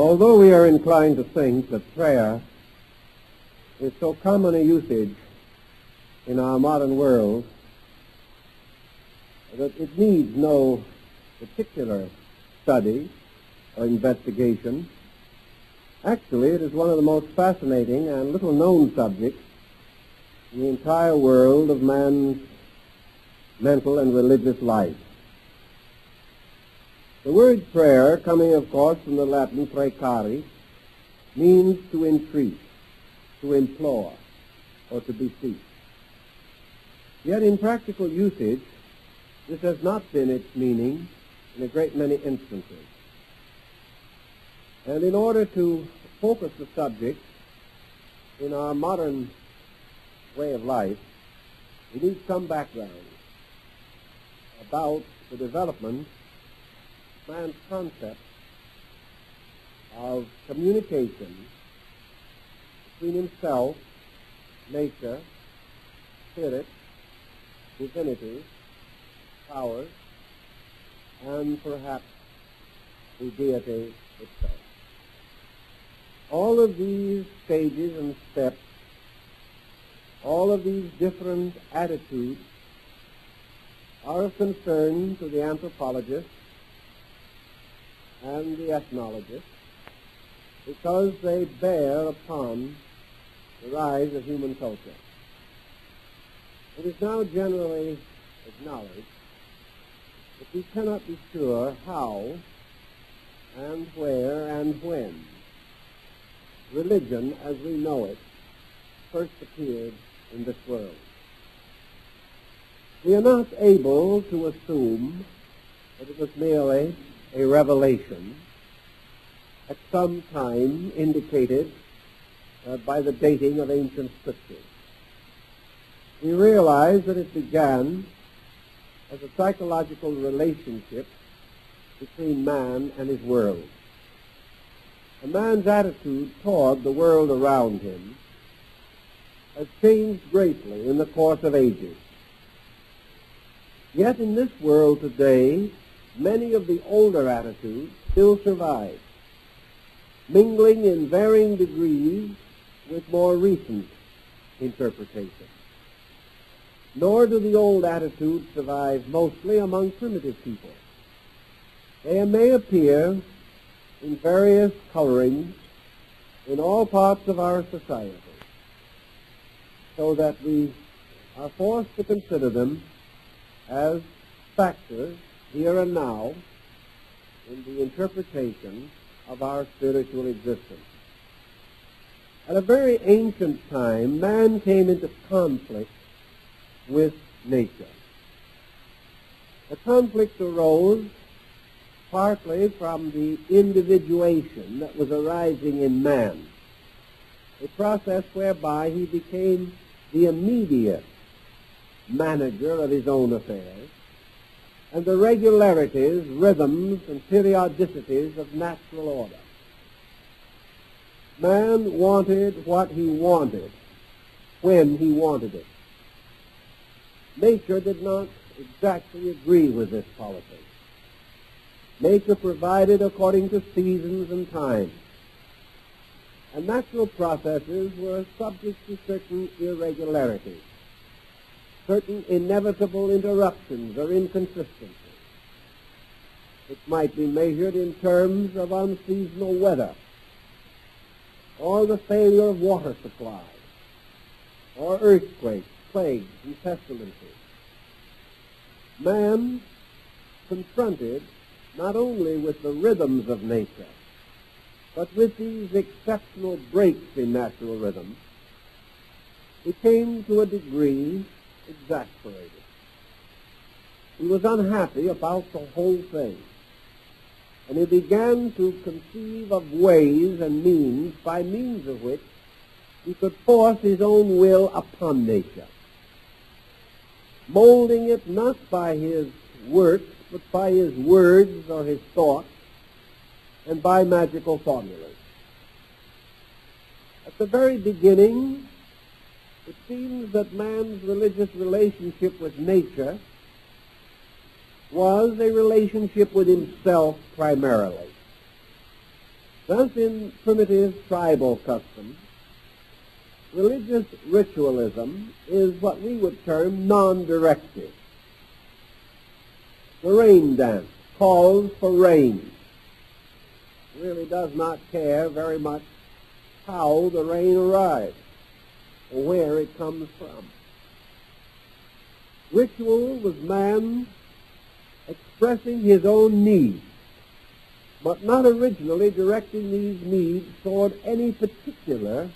Although we are inclined to think that prayer is so common a usage in our modern world that it needs no particular study or investigation, actually it is one of the most fascinating and little-known subjects in the entire world of man's mental and religious life. The word prayer, coming of course from the Latin precari, means to entreat, to implore, or to beseech. Yet in practical usage, this has not been its meaning in a great many instances. And in order to focus the subject in our modern way of life, we need some background about the development of man's concept of communication between himself, nature, spirit, divinity, powers, and perhaps the deity itself. All of these stages and steps, all of these different attitudes are of concern to the anthropologist and the ethnologist because they bear upon the rise of human culture. It is now generally acknowledged that we cannot be sure how and where and when religion as we know it first appeared in this world. We are not able to assume that it was merely a revelation at some time indicated by the dating of ancient scriptures. We realize that it began as a psychological relationship between man and his world. A man's attitude toward the world around him has changed greatly in the course of ages. Yet in this world today, many of the older attitudes still survive, mingling in varying degrees with more recent interpretations. Nor do the old attitudes survive mostly among primitive people. They may appear in various colorings in all parts of our society, so that we are forced to consider them as factors here and now in the interpretation of our spiritual existence. At a very ancient time, man came into conflict with nature. The conflict arose partly from the individuation that was arising in man, a process whereby he became the immediate manager of his own affairs, and the regularities, rhythms, and periodicities of natural order. Man wanted what he wanted when he wanted it. Nature did not exactly agree with this policy. Nature provided according to seasons and times, and natural processes were subject to certain irregularities, certain inevitable interruptions or inconsistencies, which might be measured in terms of unseasonal weather, or the failure of water supply, or earthquakes, plagues, and pestilences. Man, confronted not only with the rhythms of nature, but with these exceptional breaks in natural rhythm, became to a degree exasperated. He was unhappy about the whole thing, and he began to conceive of ways and means by means of which he could force his own will upon nature, molding it not by his works, but by his words or his thoughts, and by magical formulas. At the very beginning, it seems that man's religious relationship with nature was a relationship with himself primarily. Thus, in primitive tribal customs, religious ritualism is what we would term non-directive. The rain dance calls for rain. Really does not care very much how the rain arrives or where it comes from. Ritual was man expressing his own needs, but not originally directing these needs toward any particular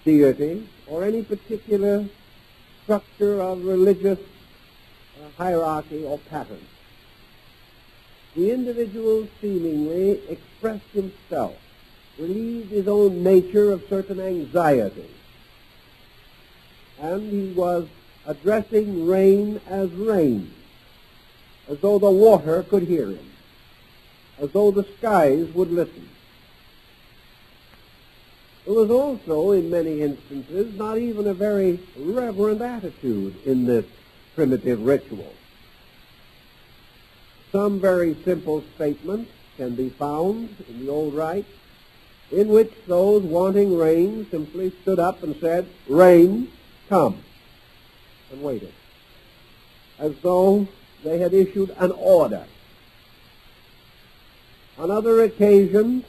deity or any particular structure of religious hierarchy or pattern. The individual seemingly expressed himself, relieved his own nature of certain anxiety, and he was addressing rain, as though the water could hear him, as though the skies would listen. There was also, in many instances, not even a very reverent attitude in this primitive ritual. Some very simple statements can be found in the old rites in which those wanting rain simply stood up and said, "Rain, come," and waited, as though they had issued an order. On other occasions,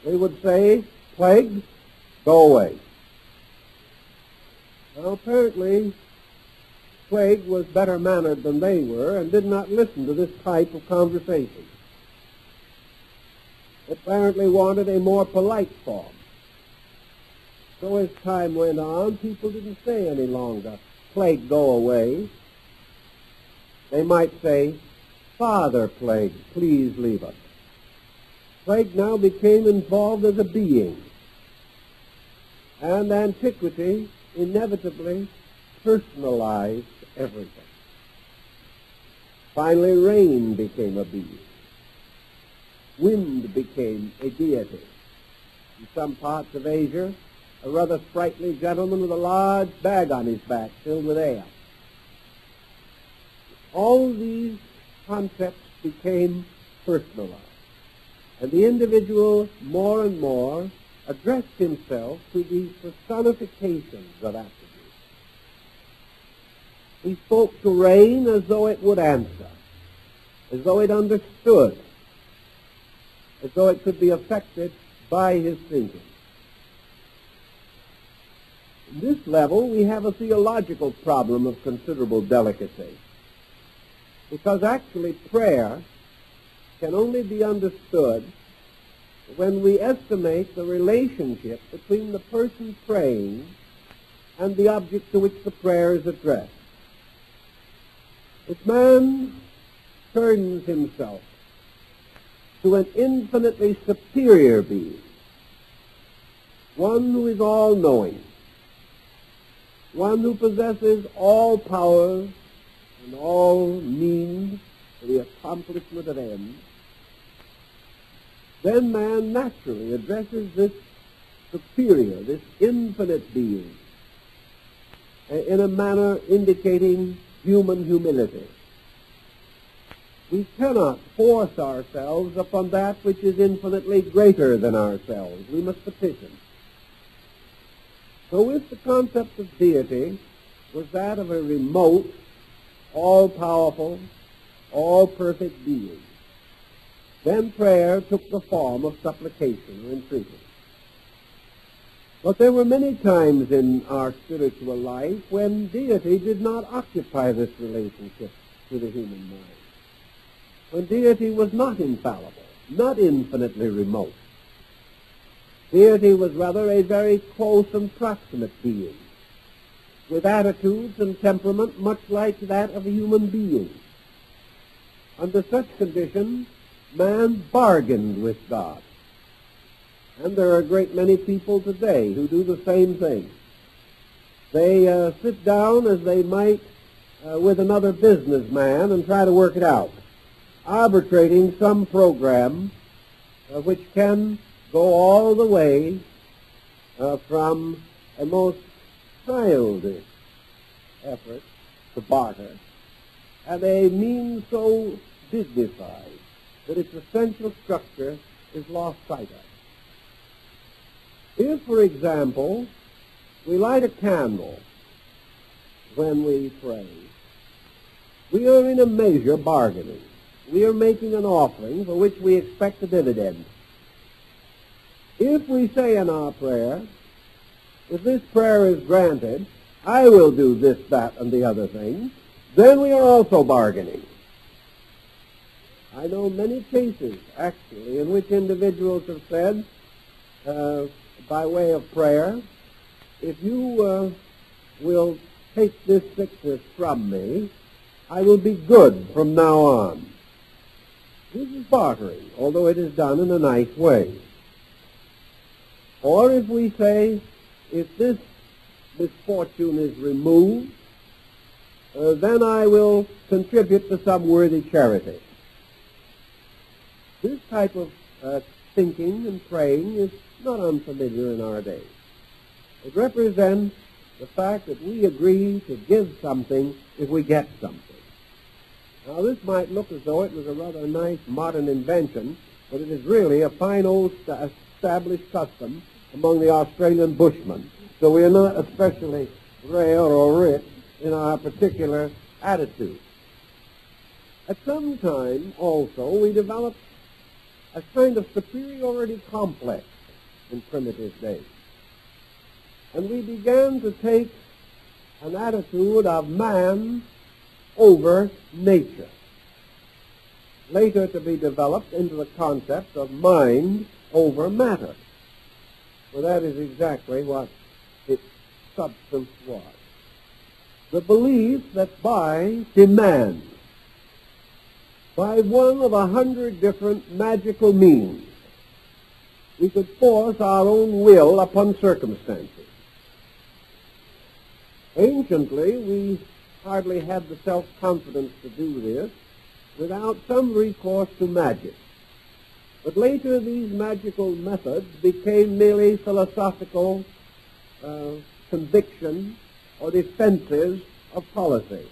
they would say, "Plague, go away." Now, apparently, Plague was better mannered than they were and did not listen to this type of conversation. It apparently wanted a more polite form. So as time went on, people didn't say any longer, "Plague, go away." They might say, "Father Plague, please leave us." Plague now became involved as a being, and antiquity inevitably personalized everything. Finally, rain became a being. Wind became a deity. In some parts of Asia, a rather sprightly gentleman with a large bag on his back filled with air. All these concepts became personalized, and the individual more and more addressed himself to these personifications of attributes. He spoke to rain as though it would answer, as though it understood, as though it could be affected by his thinking. At this level, we have a theological problem of considerable delicacy, because actually prayer can only be understood when we estimate the relationship between the person praying and the object to which the prayer is addressed. If man turns himself to an infinitely superior being, one who is all-knowing, one who possesses all powers and all means for the accomplishment of ends, then man naturally addresses this superior, this infinite being, in a manner indicating human humility. We cannot force ourselves upon that which is infinitely greater than ourselves. We must petition. So if the concept of deity was that of a remote, all-powerful, all-perfect being, then prayer took the form of supplication or entreaty. But there were many times in our spiritual life when deity did not occupy this relationship to the human mind, when deity was not infallible, not infinitely remote. Deity was rather a very close and proximate being, with attitudes and temperament much like that of a human being. Under such conditions, man bargained with God. And there are a great many people today who do the same thing. They sit down as they might with another businessman and try to work it out, arbitrating some program which can go all the way from a most childish effort to barter, and a means so dignified that its essential structure is lost sight of. If, for example, we light a candle when we pray, we are in a measure bargaining. We are making an offering for which we expect a dividend. If we say in our prayer, if this prayer is granted, I will do this, that, and the other thing, then we are also bargaining. I know many cases, actually, in which individuals have said, by way of prayer, if you will take this sickness from me, I will be good from now on. This is bartering, although it is done in a nice way. Or if we say, if this misfortune is removed, then I will contribute to some worthy charity. This type of thinking and praying is not unfamiliar in our day. It represents the fact that we agree to give something if we get something. Now, this might look as though it was a rather nice modern invention, but it is really a fine old established custom among the Australian bushmen. So we are not especially rare or rich in our particular attitude. At some time, also, we developed a kind of superiority complex in primitive days. And we began to take an attitude of man over nature, later to be developed into the concept of mind over matter. For that is exactly what its substance was. The belief that by demand, by one of 100 different magical means, we could force our own will upon circumstances. Anciently, we hardly had the self-confidence to do this without some recourse to magic. But later these magical methods became merely philosophical conviction or defenses of policy.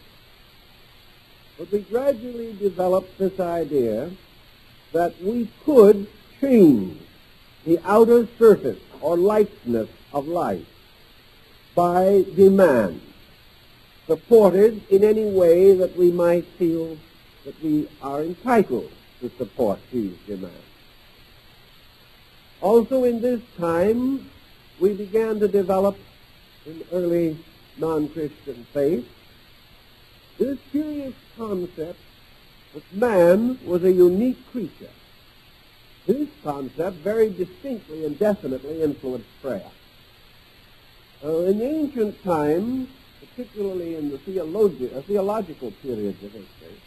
But we gradually developed this idea that we could change the outer surface or lightness of life by demand, supported in any way that we might feel that we are entitled to support these demands. Also in this time, we began to develop in early non-Christian faith this curious concept that man was a unique creature. This concept very distinctly and definitely influenced prayer. In ancient times, particularly in the theological periods of history,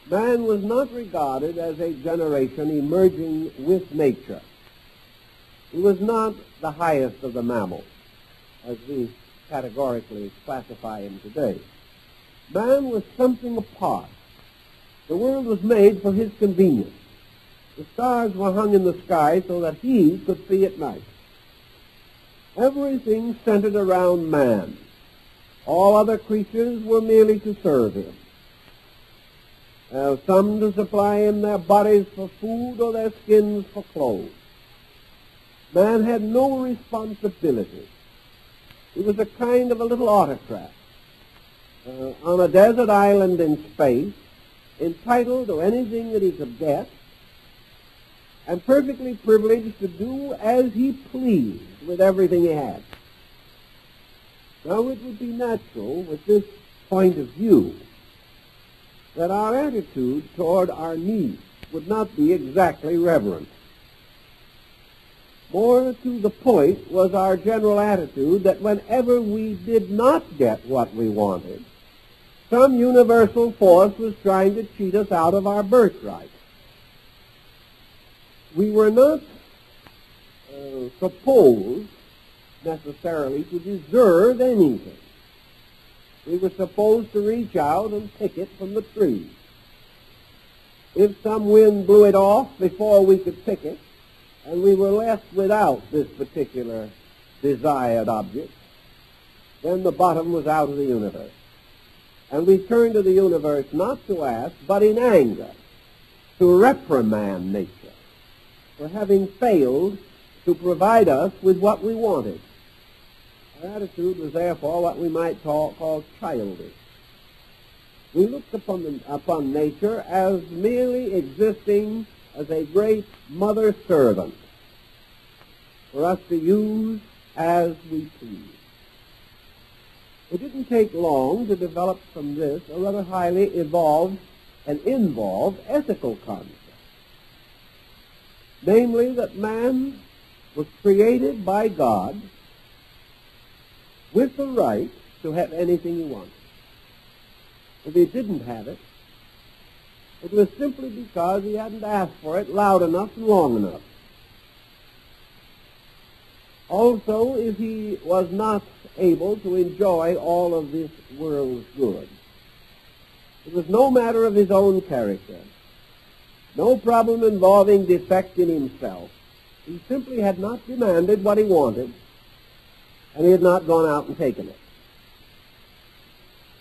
man was not regarded as a generation emerging with nature. He was not the highest of the mammals, as we categorically classify him today. Man was something apart. The world was made for his convenience. The stars were hung in the sky so that he could see at night. Everything centered around man. All other creatures were merely to serve him. Some to supply him their bodies for food or their skins for clothes. Man had no responsibility. He was a kind of a little autocrat on a desert island in space, entitled to anything that he could get, and perfectly privileged to do as he pleased with everything he had. Now, it would be natural, with this point of view, that our attitude toward our needs would not be exactly reverent. More to the point was our general attitude that whenever we did not get what we wanted, some universal force was trying to cheat us out of our birthright. We were not supposed necessarily to deserve anything. We were supposed to reach out and pick it from the tree. If some wind blew it off before we could pick it, and we were left without this particular desired object, then the bottom was out of the universe. And we turned to the universe not to ask, but in anger, to reprimand nature. for having failed to provide us with what we wanted. Our attitude was therefore what we might call childish. We looked upon nature as merely existing as a great mother servant for us to use as we please. It didn't take long to develop from this a rather highly evolved and involved ethical concept, namely that man was created by God with the right to have anything he wanted. If he didn't have it, it was simply because he hadn't asked for it loud enough and long enough. Also, if he was not able to enjoy all of this world's good, it was no matter of his own character, no problem involving defect in himself. He simply had not demanded what he wanted, and he had not gone out and taken it.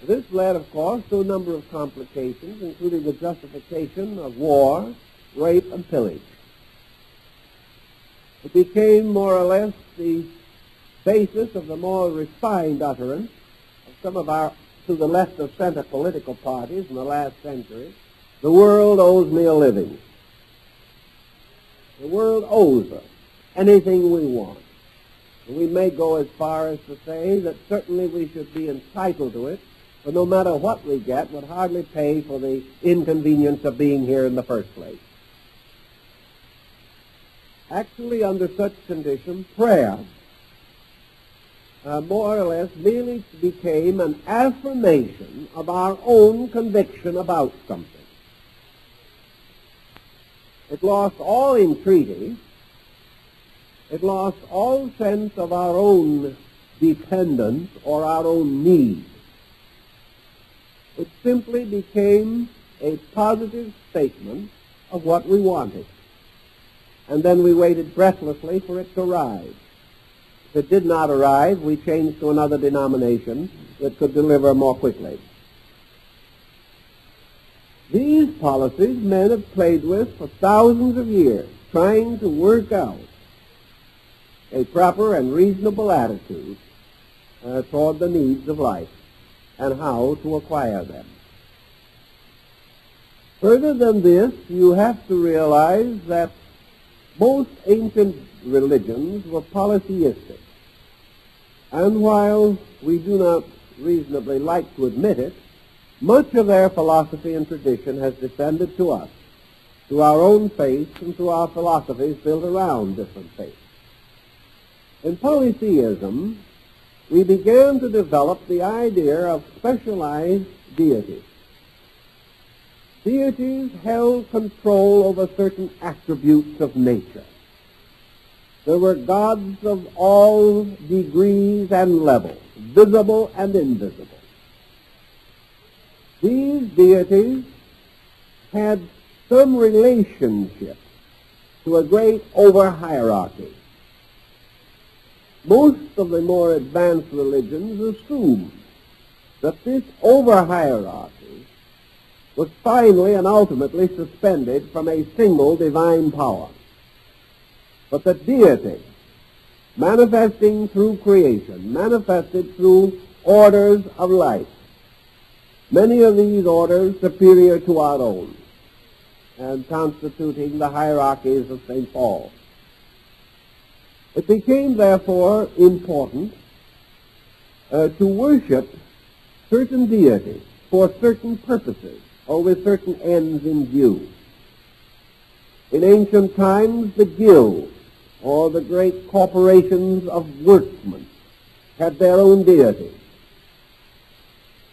This led, of course, to a number of complications, including the justification of war, rape, and pillage. It became more or less the basis of the more refined utterance of some of our, to the left of center political parties in the last century. The world owes me a living. The world owes us anything we want. And we may go as far as to say that certainly we should be entitled to it, but no matter what we get, would hardly pay for the inconvenience of being here in the first place. Actually, under such conditions, prayer more or less merely became an affirmation of our own conviction about something. It lost all entreaty. It lost all sense of our own dependence or our own need. It simply became a positive statement of what we wanted. And then we waited breathlessly for it to arrive. If it did not arrive, we changed to another denomination that could deliver more quickly. These policies men have played with for thousands of years, trying to work out a proper and reasonable attitude toward the needs of life and how to acquire them. Further than this, you have to realize that most ancient religions were polytheistic, and while we do not reasonably like to admit it, much of their philosophy and tradition has descended to us, to our own faith and to our philosophies built around different faiths. In polytheism, we began to develop the idea of specialized deities. Deities held control over certain attributes of nature. There were gods of all degrees and levels, visible and invisible. These deities had some relationship to a great over-hierarchy. Most of the more advanced religions assumed that this over-hierarchy was finally and ultimately suspended from a single divine power, but that deity, manifesting through creation, manifested through orders of life, many of these orders superior to our own, and constituting the hierarchies of St. Paul. It became, therefore, important to worship certain deities for certain purposes or with certain ends in view. In ancient times, the guilds or the great corporations of workmen had their own deities.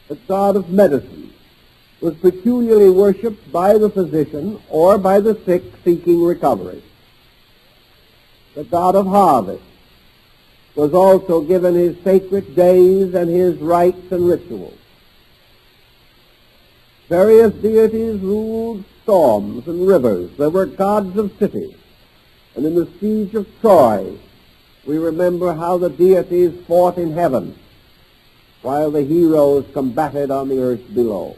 The god of medicine was peculiarly worshipped by the physician or by the sick seeking recovery. The god of harvest was also given his sacred days and his rites and rituals. Various deities ruled storms and rivers. There were gods of cities. And in the siege of Troy, we remember how the deities fought in heaven while the heroes combated on the earth below.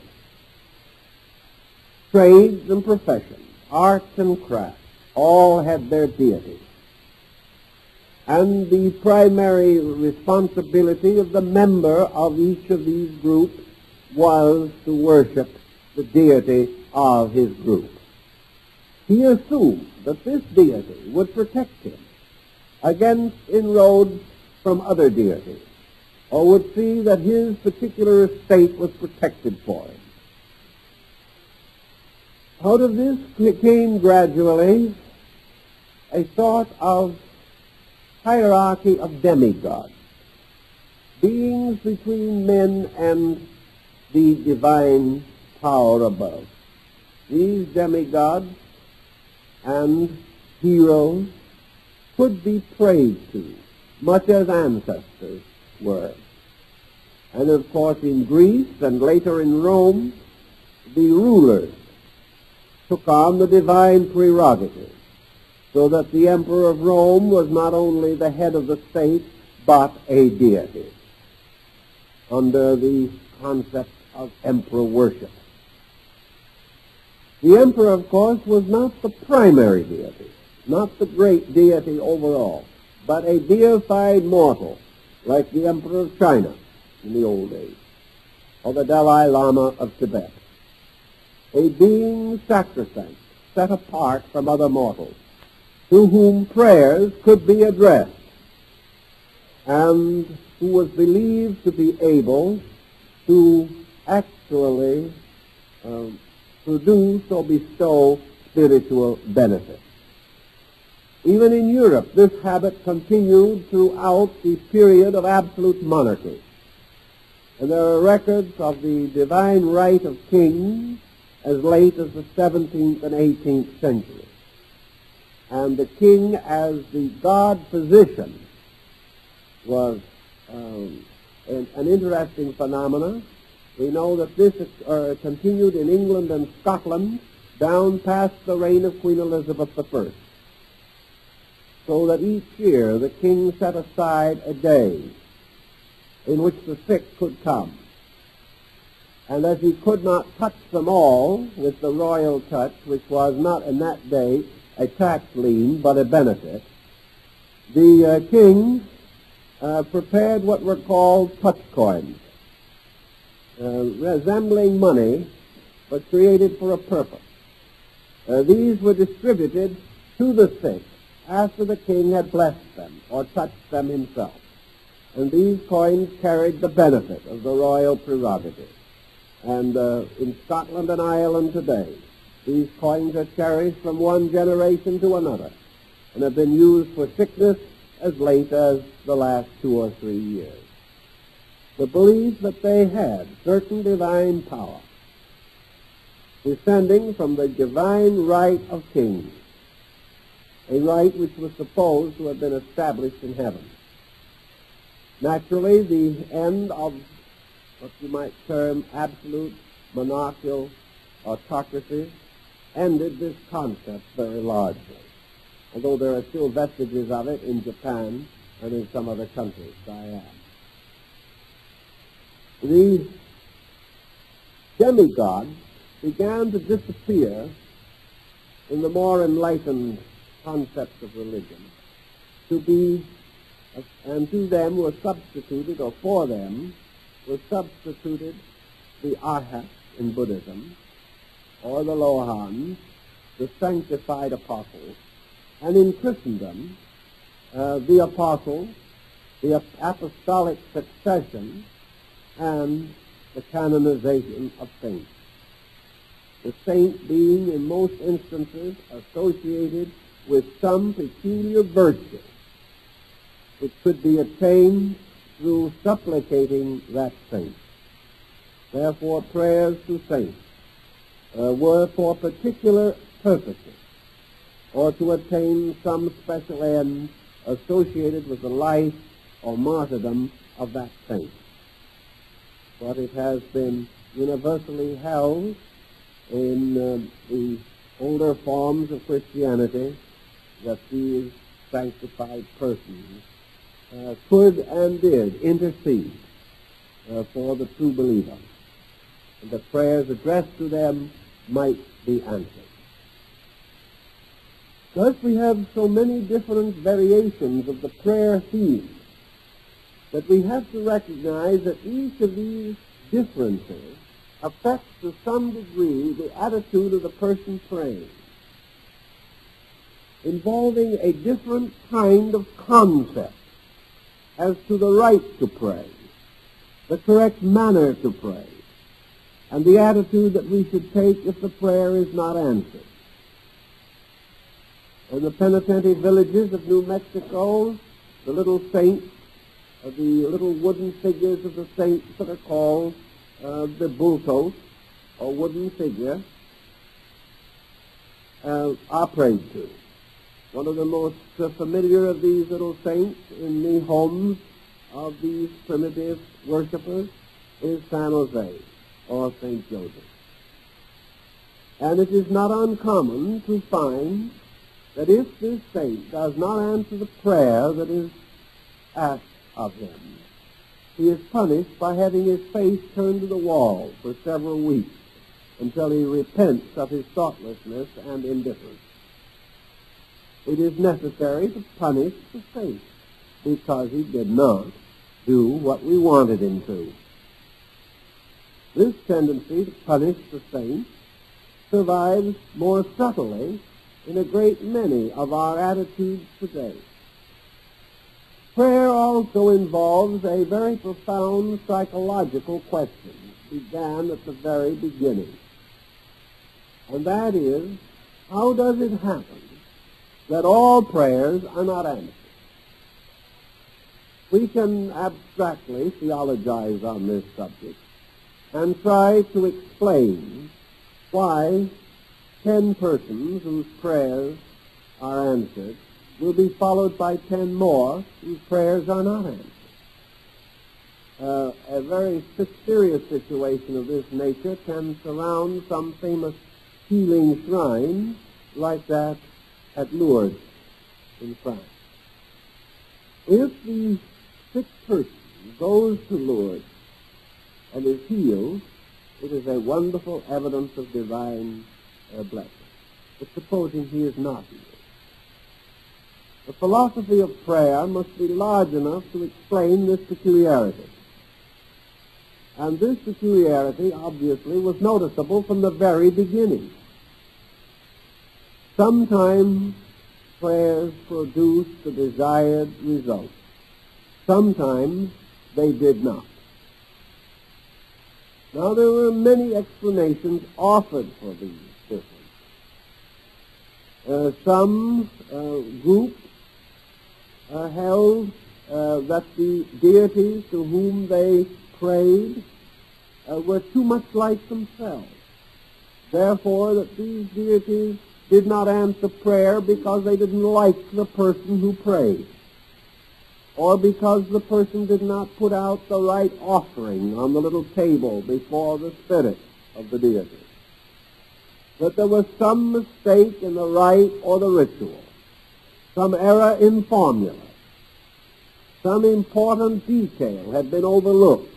Trades and professions, arts and crafts, all had their deities. And the primary responsibility of the member of each of these groups was to worship the deity of his group. He assumed that this deity would protect him against inroads from other deities, or would see that his particular estate was protected for him. Out of this came gradually a sort of hierarchy of demigods, beings between men and the divine power above. These demigods and heroes could be prayed to, much as ancestors were. And of course in Greece and later in Rome, the rulers took on the divine prerogative, so that the emperor of Rome was not only the head of the state, but a deity, under the concept of emperor worship. The emperor, of course, was not the primary deity, not the great deity overall, but a deified mortal, like the emperor of China in the old days, or the Dalai Lama of Tibet. A being sacrosanct, set apart from other mortals, to whom prayers could be addressed, and who was believed to be able to actually produce or bestow spiritual benefit. Even in Europe, this habit continued throughout the period of absolute monarchy. And there are records of the divine right of kings as late as the 17th and 18th century. And the king as the god physician was an interesting phenomenon. We know that this continued in England and Scotland down past the reign of Queen Elizabeth I. So that each year the king set aside a day in which the sick could come. And as he could not touch them all with the royal touch, which was not in that day a tax lien but a benefit, the king prepared what were called touch coins, resembling money but created for a purpose. These were distributed to the sick after the king had blessed them or touched them himself. And these coins carried the benefit of the royal prerogative. And in Scotland and Ireland today, these coins are cherished from one generation to another and have been used for sickness as late as the last 2 or 3 years. The belief that they had certain divine power descending from the divine right of kings, a right which was supposed to have been established in heaven. Naturally, the end of what you might term absolute monarchical autocracy ended this concept very largely, although there are still vestiges of it in Japan and in some other countries, Siam. These demigods began to disappear in the more enlightened concepts of religion, and to them were substituted, or for them was substituted, the Arhats in Buddhism, or the Lohans, the sanctified apostles, and in Christendom, the apostles, the apostolic succession, and the canonization of saints. The saint being in most instances associated with some peculiar virtue which could be attained through supplicating that saint. Therefore, prayers to saints were for particular purposes or to attain some special end associated with the life or martyrdom of that saint. But it has been universally held in the older forms of Christianity that these sanctified persons could and did intercede for the true believer, and that prayers addressed to them might be answered. Thus we have so many different variations of the prayer theme that we have to recognize that each of these differences affects to some degree the attitude of the person praying, involving a different kind of concept as to the right to pray, the correct manner to pray, and the attitude that we should take if the prayer is not answered. In the penitentiary villages of New Mexico, the little saints, the little wooden figures of the saints that are called the bultos, or wooden figure, are prayed to. One of the most familiar of these little saints in the homes of these primitive worshippers is San Jose, or St. Joseph. And it is not uncommon to find that if this saint does not answer the prayer that is asked of him, he is punished by having his face turned to the wall for several weeks until he repents of his thoughtlessness and indifference. It is necessary to punish the saint because he did not do what we wanted him to. This tendency to punish the saint survives more subtly in a great many of our attitudes today. Prayer also involves a very profound psychological question, began at the very beginning. And that is, how does it happen that all prayers are not answered? We can abstractly theologize on this subject and try to explain why 10 persons whose prayers are answered will be followed by 10 more whose prayers are not answered. A very serious situation of this nature can surround some famous healing shrines like that at Lourdes in France. If the sick person goes to Lourdes and is healed, it is a wonderful evidence of divine blessing. But supposing he is not healed, the philosophy of prayer must be large enough to explain this peculiarity. And this peculiarity, obviously, was noticeable from the very beginning. Sometimes prayers produced the desired result. Sometimes they did not. Now, there were many explanations offered for these differences. Some groups held that the deities to whom they prayed were too much like themselves. Therefore, that these deities did not answer prayer because they didn't like the person who prayed, or because the person did not put out the right offering on the little table before the spirit of the deity. That there was some mistake in the rite or the ritual, some error in formula, some important detail had been overlooked,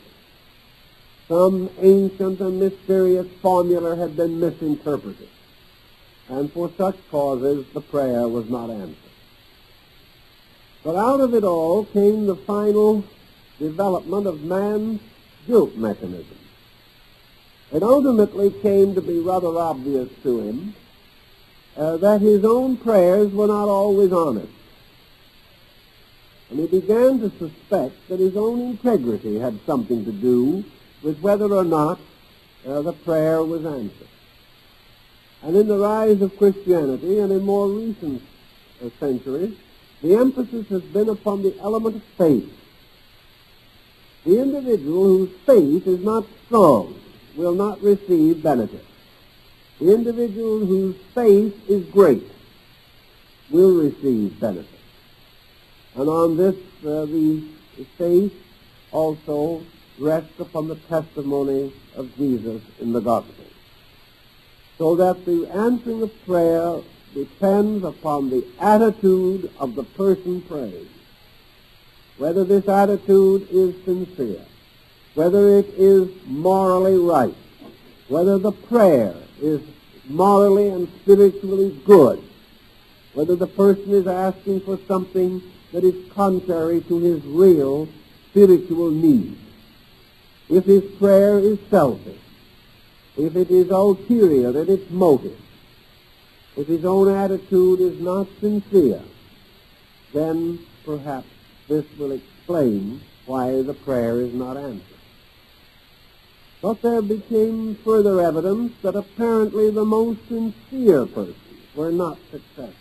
some ancient and mysterious formula had been misinterpreted, and for such causes the prayer was not answered. But out of it all came the final development of man's guilt mechanism. It ultimately came to be rather obvious to him that his own prayers were not always honest. And he began to suspect that his own integrity had something to do with whether or not the prayer was answered. And in the rise of Christianity and in more recent centuries, the emphasis has been upon the element of faith. The individual whose faith is not strong will not receive benefit. The individual whose faith is great will receive benefit. And on this, the faith also rests upon the testimony of Jesus in the gospel. So that the answering of prayer depends upon the attitude of the person praying. Whether this attitude is sincere, whether it is morally right, whether the prayer is morally and spiritually good, whether the person is asking for something that is contrary to his real spiritual need. If his prayer is selfish, if it is ulterior in its motive, if his own attitude is not sincere, then perhaps this will explain why the prayer is not answered. But there became further evidence that apparently the most sincere persons were not successful.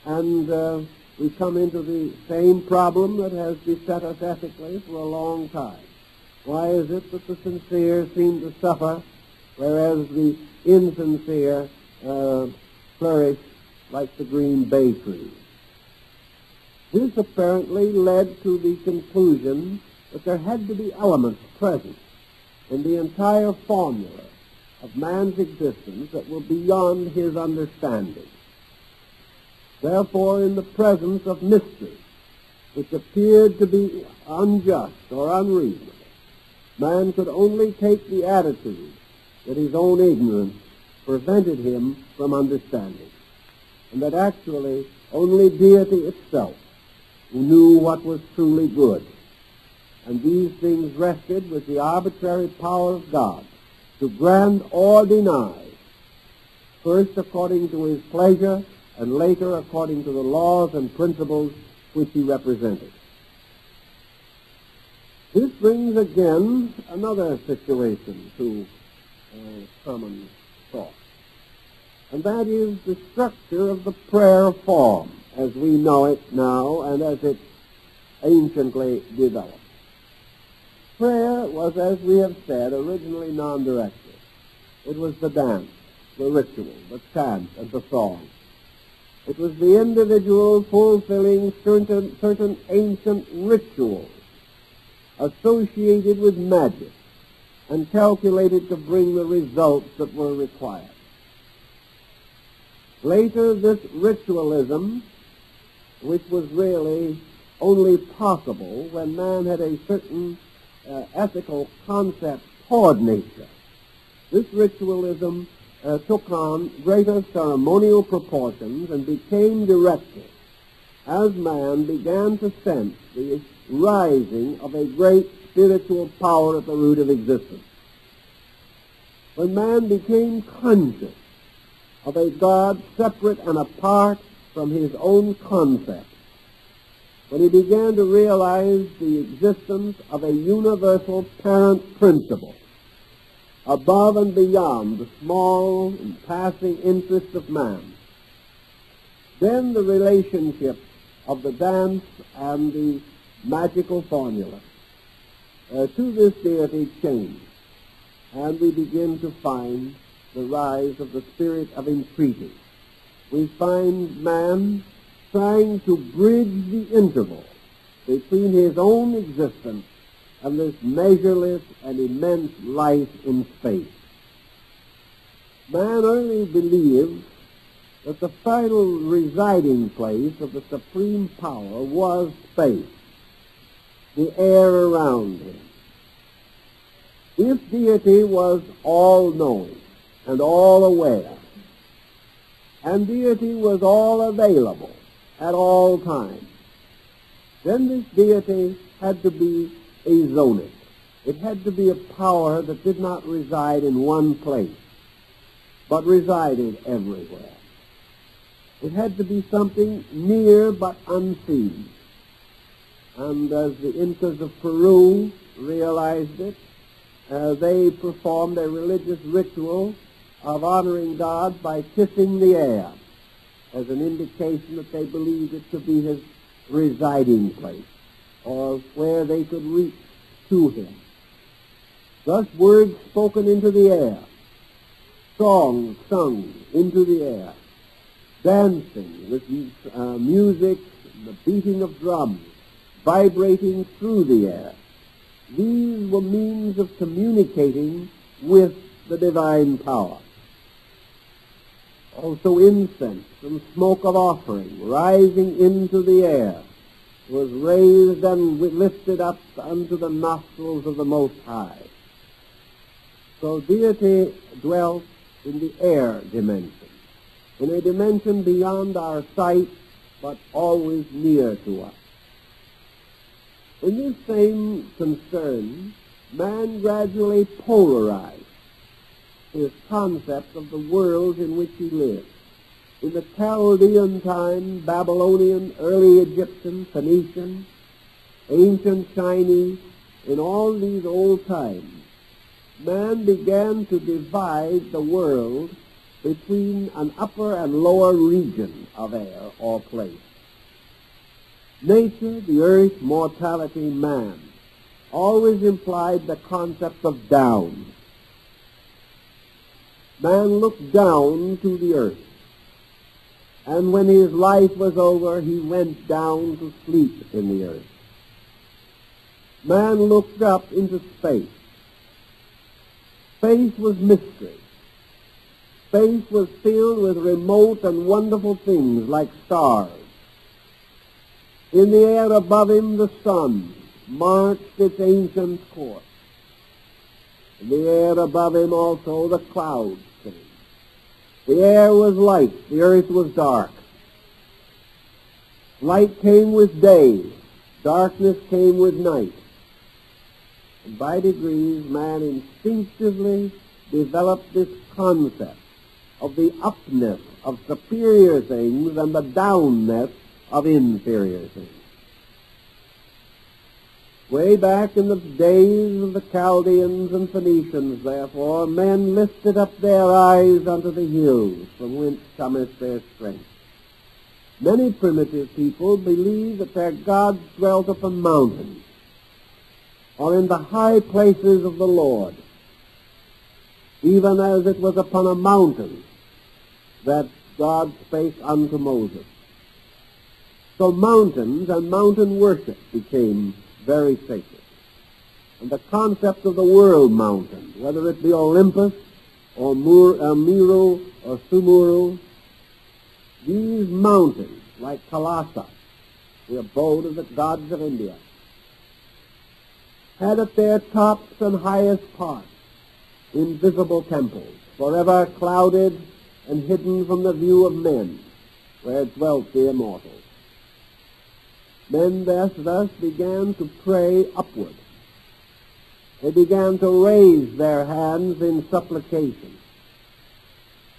And we come into the same problem that has beset us ethically for a long time. Why is it that the sincere seem to suffer, whereas the insincere flourish like the green bay trees? This apparently led to the conclusion that there had to be elements present in the entire formula of man's existence that were beyond his understanding. Therefore, in the presence of mysteries which appeared to be unjust or unreasonable, man could only take the attitude that his own ignorance prevented him from understanding, and that actually only deity itself who knew what was truly good. And these things rested with the arbitrary power of God to grant or deny, first according to his pleasure and later according to the laws and principles which he represented. This brings again another situation to common thought, and that is the structure of the prayer form as we know it now and as it anciently developed. Prayer was, as we have said, originally non-directive. It was the dance, the ritual, the chant, and the song. It was the individual fulfilling certain ancient rituals associated with magic and calculated to bring the results that were required. Later, this ritualism, which was really only possible when man had a certain ethical concept toward nature, this ritualism took on greater ceremonial proportions and became directed as man began to sense the rising of a great spiritual power at the root of existence. When man became conscious of a God separate and apart from his own concept, when he began to realize the existence of a universal parent principle above and beyond the small and passing interests of man, then the relationship of the dance and the magical formula to this deity changed, and we begin to find the rise of the spirit of entreaty. We find man trying to bridge the interval between his own existence and this measureless and immense life in space. Man early believed that the final residing place of the supreme power was space, the air around him. If deity was all-knowing and all-aware, and deity was all-available at all times, then this deity had to be azonic. It had to be a power that did not reside in one place, but resided everywhere. It had to be something near but unseen. And as the Incas of Peru realized it, they performed a religious ritual of honoring God by kissing the air as an indication that they believed it to be his residing place, or where they could reach to him. Thus words spoken into the air, songs sung into the air, dancing with music, the beating of drums, vibrating through the air. These were means of communicating with the divine power. Also incense and smoke of offering rising into the air was raised and lifted up unto the nostrils of the Most High. So deity dwelt in the air dimension. in a dimension beyond our sight, but always near to us. In this same concern, man gradually polarized his concept of the world in which he lives. In the Chaldean time, Babylonian, early Egyptian, Phoenician, ancient Chinese, in all these old times, man began to divide the world between an upper and lower region of air or place. Nature, the earth, mortality, man, always implied the concept of down. Man looked down to the earth, and when his life was over, he went down to sleep in the earth. Man looked up into space. Space was mystery. Space was filled with remote and wonderful things like stars. In the air above him, the sun marched its ancient course. In the air above him also the clouds came. The air was light, the earth was dark. Light came with day, darkness came with night. And by degrees, man instinctively developed this concept of the upness of superior things and the downness of inferior things. Way back in the days of the Chaldeans and Phoenicians, therefore, men lifted up their eyes unto the hills from whence cometh their strength. Many primitive people believed that their gods dwelt upon mountains or in the high places of the Lord, even as it was upon a mountain that God spake unto Moses. So mountains and mountain worship became very sacred. And the concept of the world mountain, whether it be Olympus or Meru or Sumuru, these mountains, like Kalasa, the abode of the gods of India, had at their tops and highest parts invisible temples, forever clouded and hidden from the view of men, where dwelt the immortals. Men thus began to pray upward. They began to raise their hands in supplication.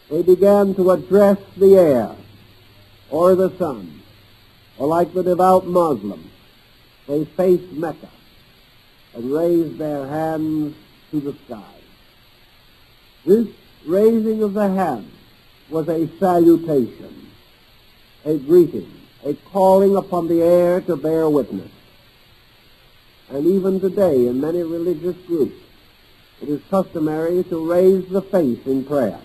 They began to address the air or the sun, or like the devout Muslims, they faced Mecca and raised their hands to the sky. This raising of the hands was a salutation, a greeting, a calling upon the air to bear witness. And even today, in many religious groups, it is customary to raise the face in prayer,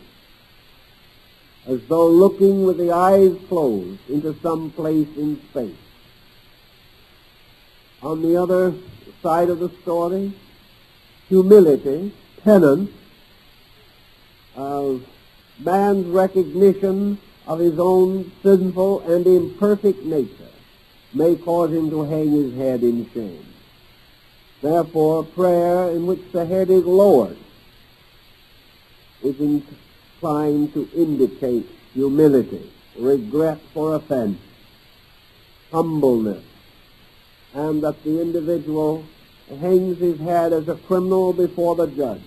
as though looking with the eyes closed into some place in space. On the other side of the story, humility, penance, of man's recognition of his own sinful and imperfect nature may cause him to hang his head in shame. Therefore, prayer in which the head is lowered is inclined to indicate humility, regret for offense, humbleness, and that the individual hangs his head as a criminal before the judge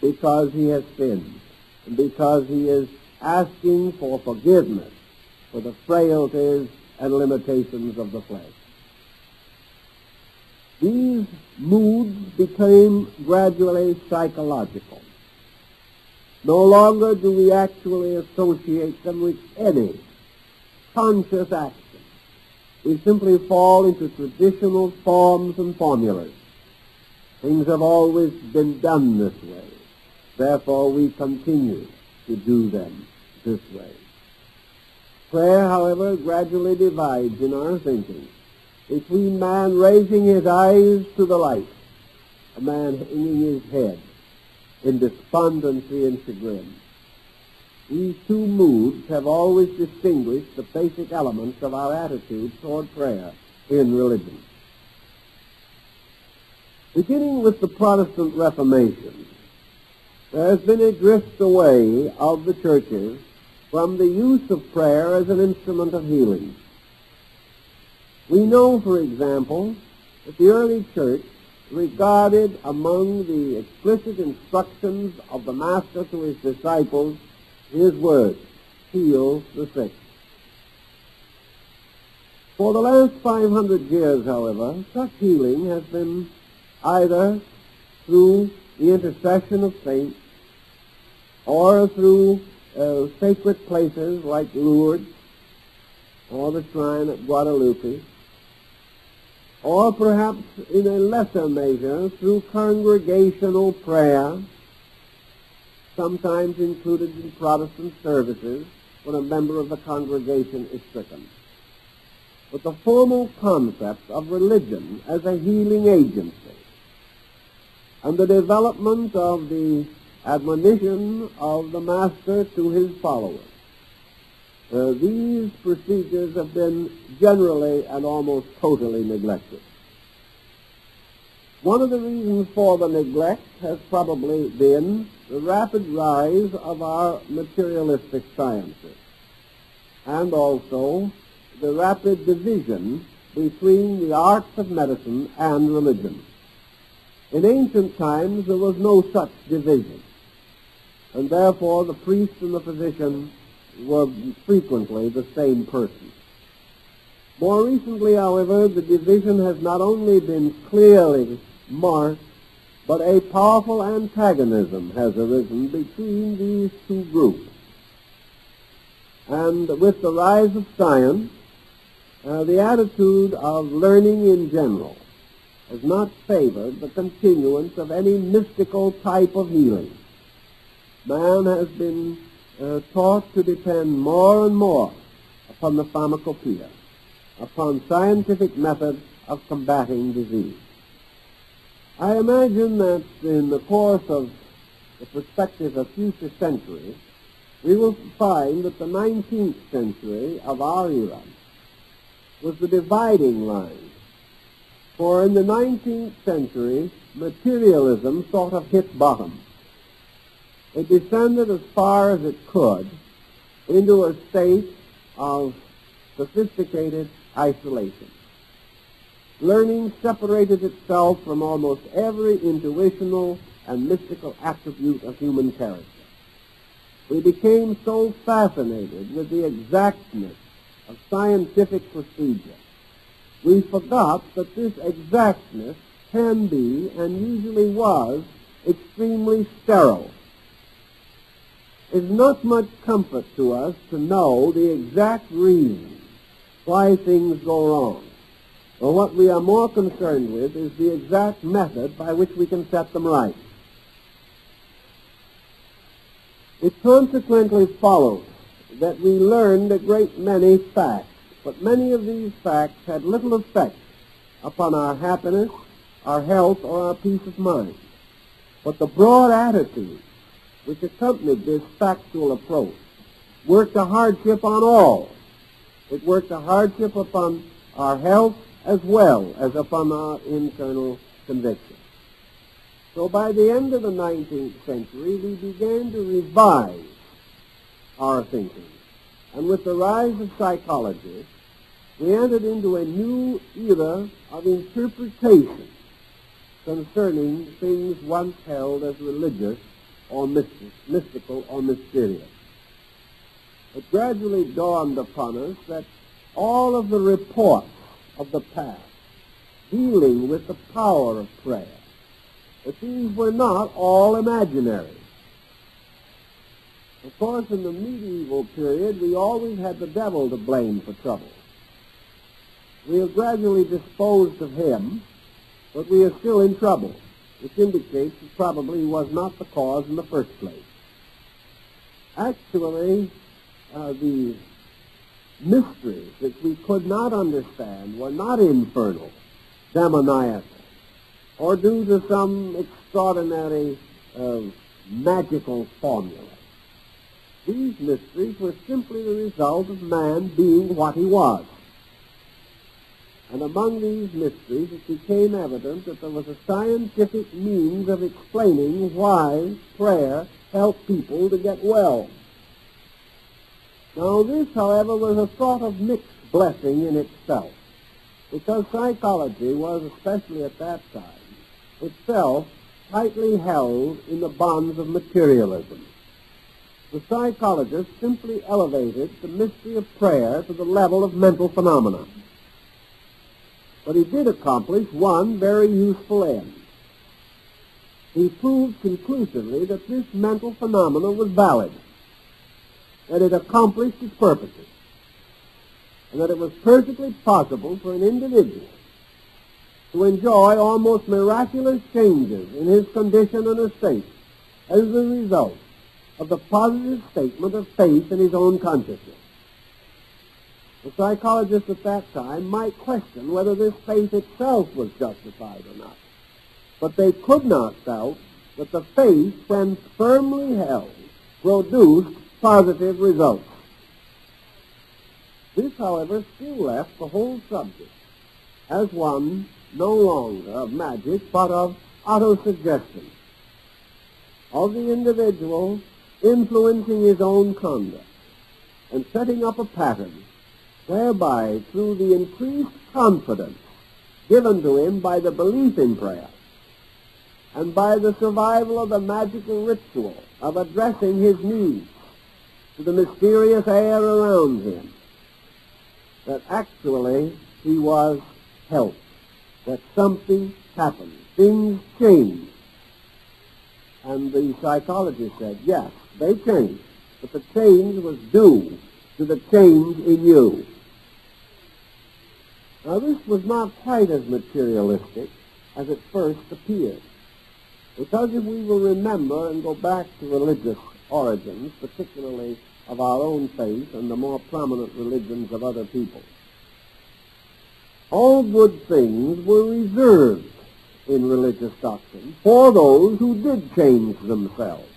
because he has sinned and because he is asking for forgiveness for the frailties and limitations of the flesh. These moods became gradually psychological. No longer do we actually associate them with any conscious action. We simply fall into traditional forms and formulas. Things have always been done this way. Therefore, we continue to do them this way. Prayer, however, gradually divides in our thinking between man raising his eyes to the light, a man hanging his head in despondency and chagrin. These two moods have always distinguished the basic elements of our attitude toward prayer in religion. Beginning with the Protestant Reformation, there has been a drift away of the churches from the use of prayer as an instrument of healing. We know, for example, that the early church regarded among the explicit instructions of the Master to his disciples his words, heal the sick. For the last 500 years, however, such healing has been either through the intercession of saints or through sacred places like Lourdes or the shrine at Guadalupe, or perhaps in a lesser measure through congregational prayer, sometimes included in Protestant services when a member of the congregation is stricken. But the formal concept of religion as a healing agency and the development of the admonition of the Master to his followers, these procedures have been generally and almost totally neglected. One of the reasons for the neglect has probably been the rapid rise of our materialistic sciences, and also the rapid division between the arts of medicine and religion. In ancient times, there was no such division, and therefore the priest and the physician were frequently the same person. More recently, however, the division has not only been clearly marked, but a powerful antagonism has arisen between these two groups. And with the rise of science, the attitude of learning in general has not favored the continuance of any mystical type of healing. Man has been taught to depend more and more upon the pharmacopoeia, upon scientific methods of combating disease. I imagine that in the course of the perspective of future centuries, we will find that the 19th century of our era was the dividing line. For in the 19th century, materialism sort of hit bottom. It descended as far as it could into a state of sophisticated isolation. Learning separated itself from almost every intuitional and mystical attribute of human character. We became so fascinated with the exactness of scientific procedure, we forgot that this exactness can be, and usually was, extremely sterile. It's not much comfort to us to know the exact reason why things go wrong. But what we are more concerned with is the exact method by which we can set them right. It consequently follows that we learned a great many facts, but many of these facts had little effect upon our happiness, our health, or our peace of mind. But the broad attitude which accompanied this factual approach worked a hardship on all. It worked a hardship upon our health as well as upon our internal conviction. So by the end of the 19th century, we began to revise our thinking. And with the rise of psychology, we entered into a new era of interpretation concerning things once held as religious or mystical or mysterious. It gradually dawned upon us that all of the reports of the past dealing with the power of prayer, that these were not all imaginary. Of course, in the medieval period, we always had the devil to blame for trouble. We have gradually disposed of him, but we are still in trouble, which indicates that probably he was not the cause in the first place. Actually, the mysteries that we could not understand were not infernal, demoniacal, or due to some extraordinary magical formula. These mysteries were simply the result of man being what he was. And among these mysteries, it became evident that there was a scientific means of explaining why prayer helped people to get well. Now this, however, was a sort of mixed blessing in itself, because psychology was, especially at that time, itself tightly held in the bonds of materialism. The psychologist simply elevated the mystery of prayer to the level of mental phenomena. But he did accomplish one very useful end. He proved conclusively that this mental phenomena was valid, that it accomplished its purposes, and that it was perfectly possible for an individual to enjoy almost miraculous changes in his condition and estate as a result of the positive statement of faith in his own consciousness. The psychologists at that time might question whether this faith itself was justified or not, but they could not doubt that the faith, when firmly held, produced positive results. This, however, still left the whole subject as one no longer of magic, but of autosuggestion, of the individual influencing his own conduct and setting up a pattern whereby, through the increased confidence given to him by the belief in prayer and by the survival of the magical ritual of addressing his needs to the mysterious air around him, that actually he was helped, that something happened, things changed. And the psychologist said, yes, they changed, but the change was due to the change in you. Now, this was not quite as materialistic as it first appeared, because if we will remember and go back to religious origins, particularly of our own faith and the more prominent religions of other people, all good things were reserved in religious doctrine for those who did change themselves.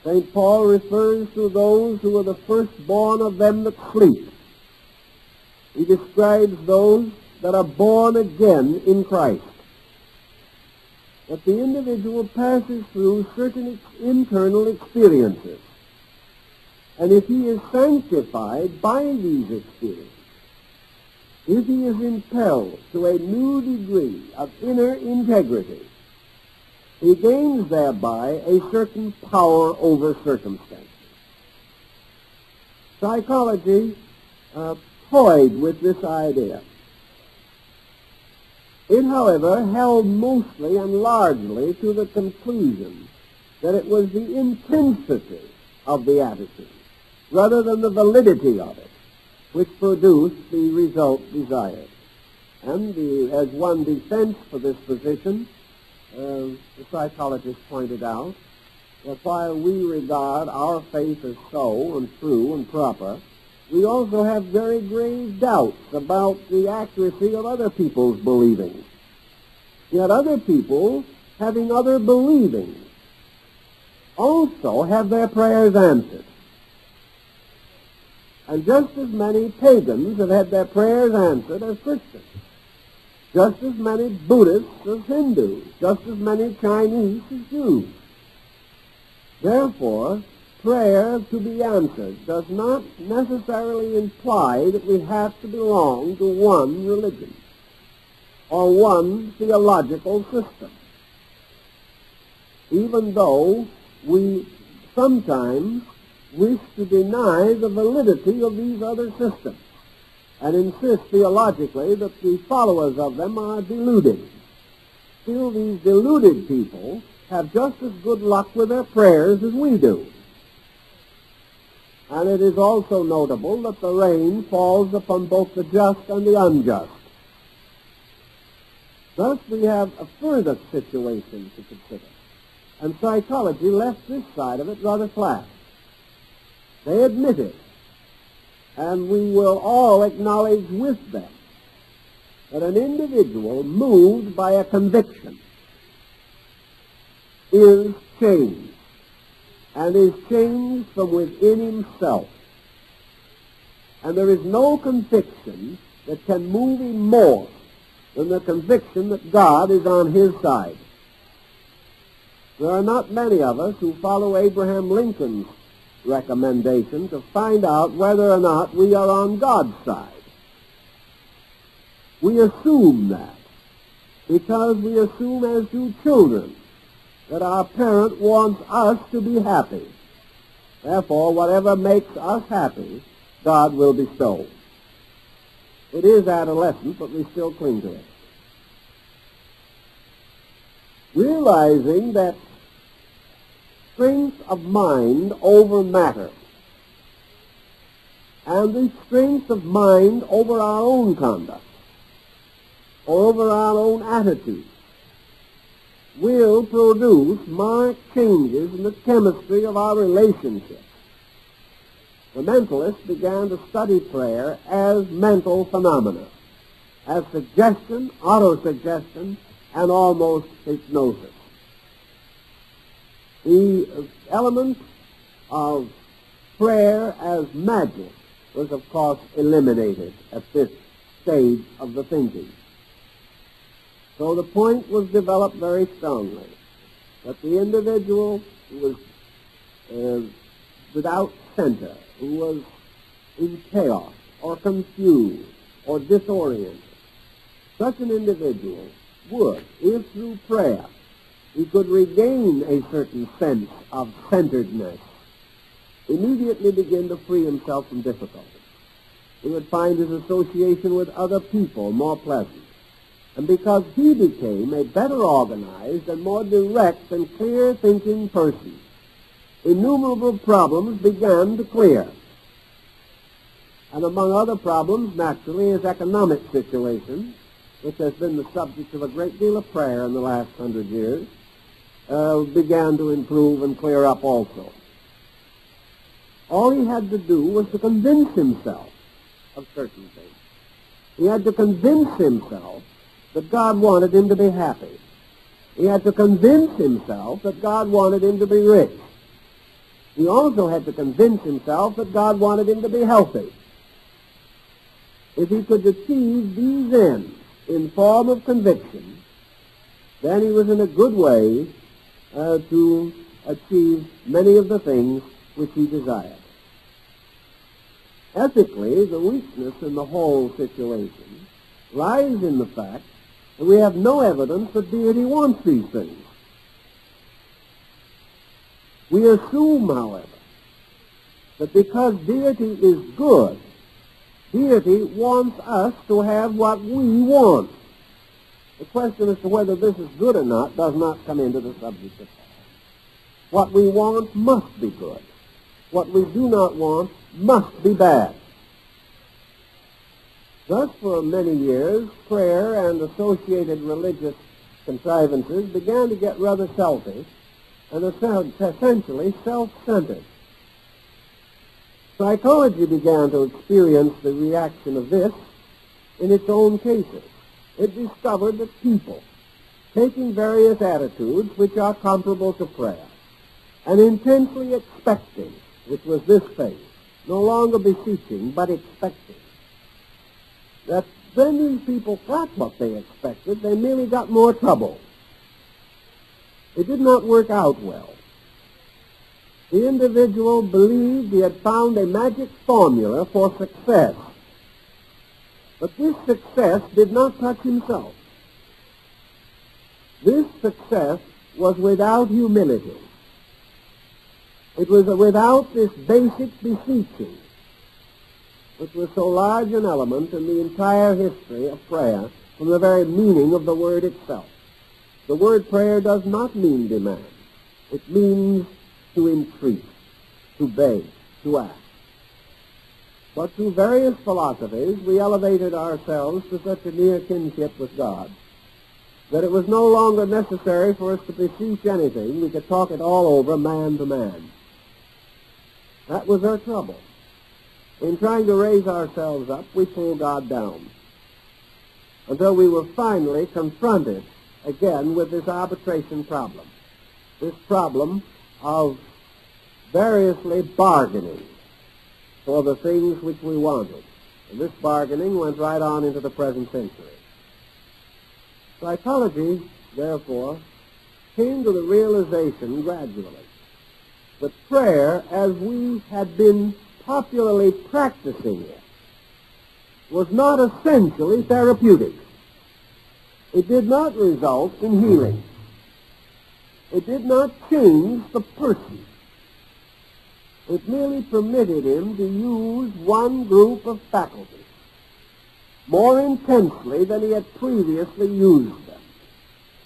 St. Paul refers to those who are the firstborn of them that sleep. He describes those that are born again in Christ. That the individual passes through certain internal experiences. And if he is sanctified by these experiences, if he is impelled to a new degree of inner integrity, he gains thereby a certain power over circumstances. Psychology toyed with this idea. It, however, held mostly and largely to the conclusion that it was the intensity of the attitude, rather than the validity of it, which produced the result desired. And as one defense for this position, the psychologist pointed out that while we regard our faith as so and true and proper, we also have very grave doubts about the accuracy of other people's believing. Yet other people, having other believing, also have their prayers answered. And just as many pagans have had their prayers answered as Christians, just as many Buddhists as Hindus, just as many Chinese as Jews. Therefore, prayer to be answered does not necessarily imply that we have to belong to one religion or one theological system, even though we sometimes wish to deny the validity of these other systems and insist theologically that the followers of them are deluded. Still, these deluded people have just as good luck with their prayers as we do. And it is also notable that the rain falls upon both the just and the unjust. Thus, we have a further situation to consider. And psychology left this side of it rather flat. They admit it, and we will all acknowledge with them that an individual moved by a conviction is changed, and is changed from within himself. And there is no conviction that can move him more than the conviction that God is on his side. There are not many of us who follow Abraham Lincoln's recommendation to find out whether or not we are on God's side. We assume that because we assume, as do children, that our parent wants us to be happy. Therefore, whatever makes us happy, God will bestow. It is adolescent, but we still cling to it. Realizing that strength of mind over matter, and the strength of mind over our own conduct, or over our own attitude, will produce marked changes in the chemistry of our relationships. The mentalists began to study prayer as mental phenomena, as suggestion, autosuggestion, and almost hypnosis. The element of prayer as magic was, of course, eliminated at this stage of the thinking. So the point was developed very strongly that the individual who was without center, who was in chaos or confused or disoriented, such an individual would, if through prayer he could regain a certain sense of centeredness, immediately begin to free himself from difficulties. He would find his association with other people more pleasant. And because he became a better organized and more direct and clear-thinking person, innumerable problems began to clear. And among other problems, naturally, his economic situation, which has been the subject of a great deal of prayer in the last 100 years, began to improve and clear up also. All he had to do was to convince himself of certain things. He had to convince himself that God wanted him to be happy. He had to convince himself that God wanted him to be rich. He also had to convince himself that God wanted him to be healthy. If he could achieve these ends in form of conviction, then he was in a good way to achieve many of the things which he desired. Ethically, the weakness in the whole situation lies in the fact that we have no evidence that deity wants these things. We assume, however, that because deity is good, deity wants us to have what we want. The question as to whether this is good or not does not come into the subject at all. What we want must be good. What we do not want must be bad. Thus, for many years, prayer and associated religious contrivances began to get rather selfish and essentially self-centered. Psychology began to experience the reaction of this in its own cases. It discovered that people, taking various attitudes which are comparable to prayer, and intensely expecting, which was this phase, no longer beseeching, but expecting, that when these people got what they expected, they merely got more trouble. It did not work out well. The individual believed he had found a magic formula for success. But this success did not touch himself. This success was without humility. It was without this basic beseeching, which was so large an element in the entire history of prayer from the very meaning of the word itself. The word prayer does not mean demand. It means to entreat, to beg, to ask. But through various philosophies, we elevated ourselves to such a near kinship with God that it was no longer necessary for us to beseech anything. We could talk it all over man to man. That was our trouble. In trying to raise ourselves up, we pulled God down until we were finally confronted again with this arbitration problem, this problem of variously bargaining for the things which we wanted. And this bargaining went right on into the present century. Psychology, therefore, came to the realization gradually that prayer, as we had been popularly practicing it, was not essentially therapeutic. It did not result in healing. It did not change the person. It merely permitted him to use one group of faculties more intensely than he had previously used them,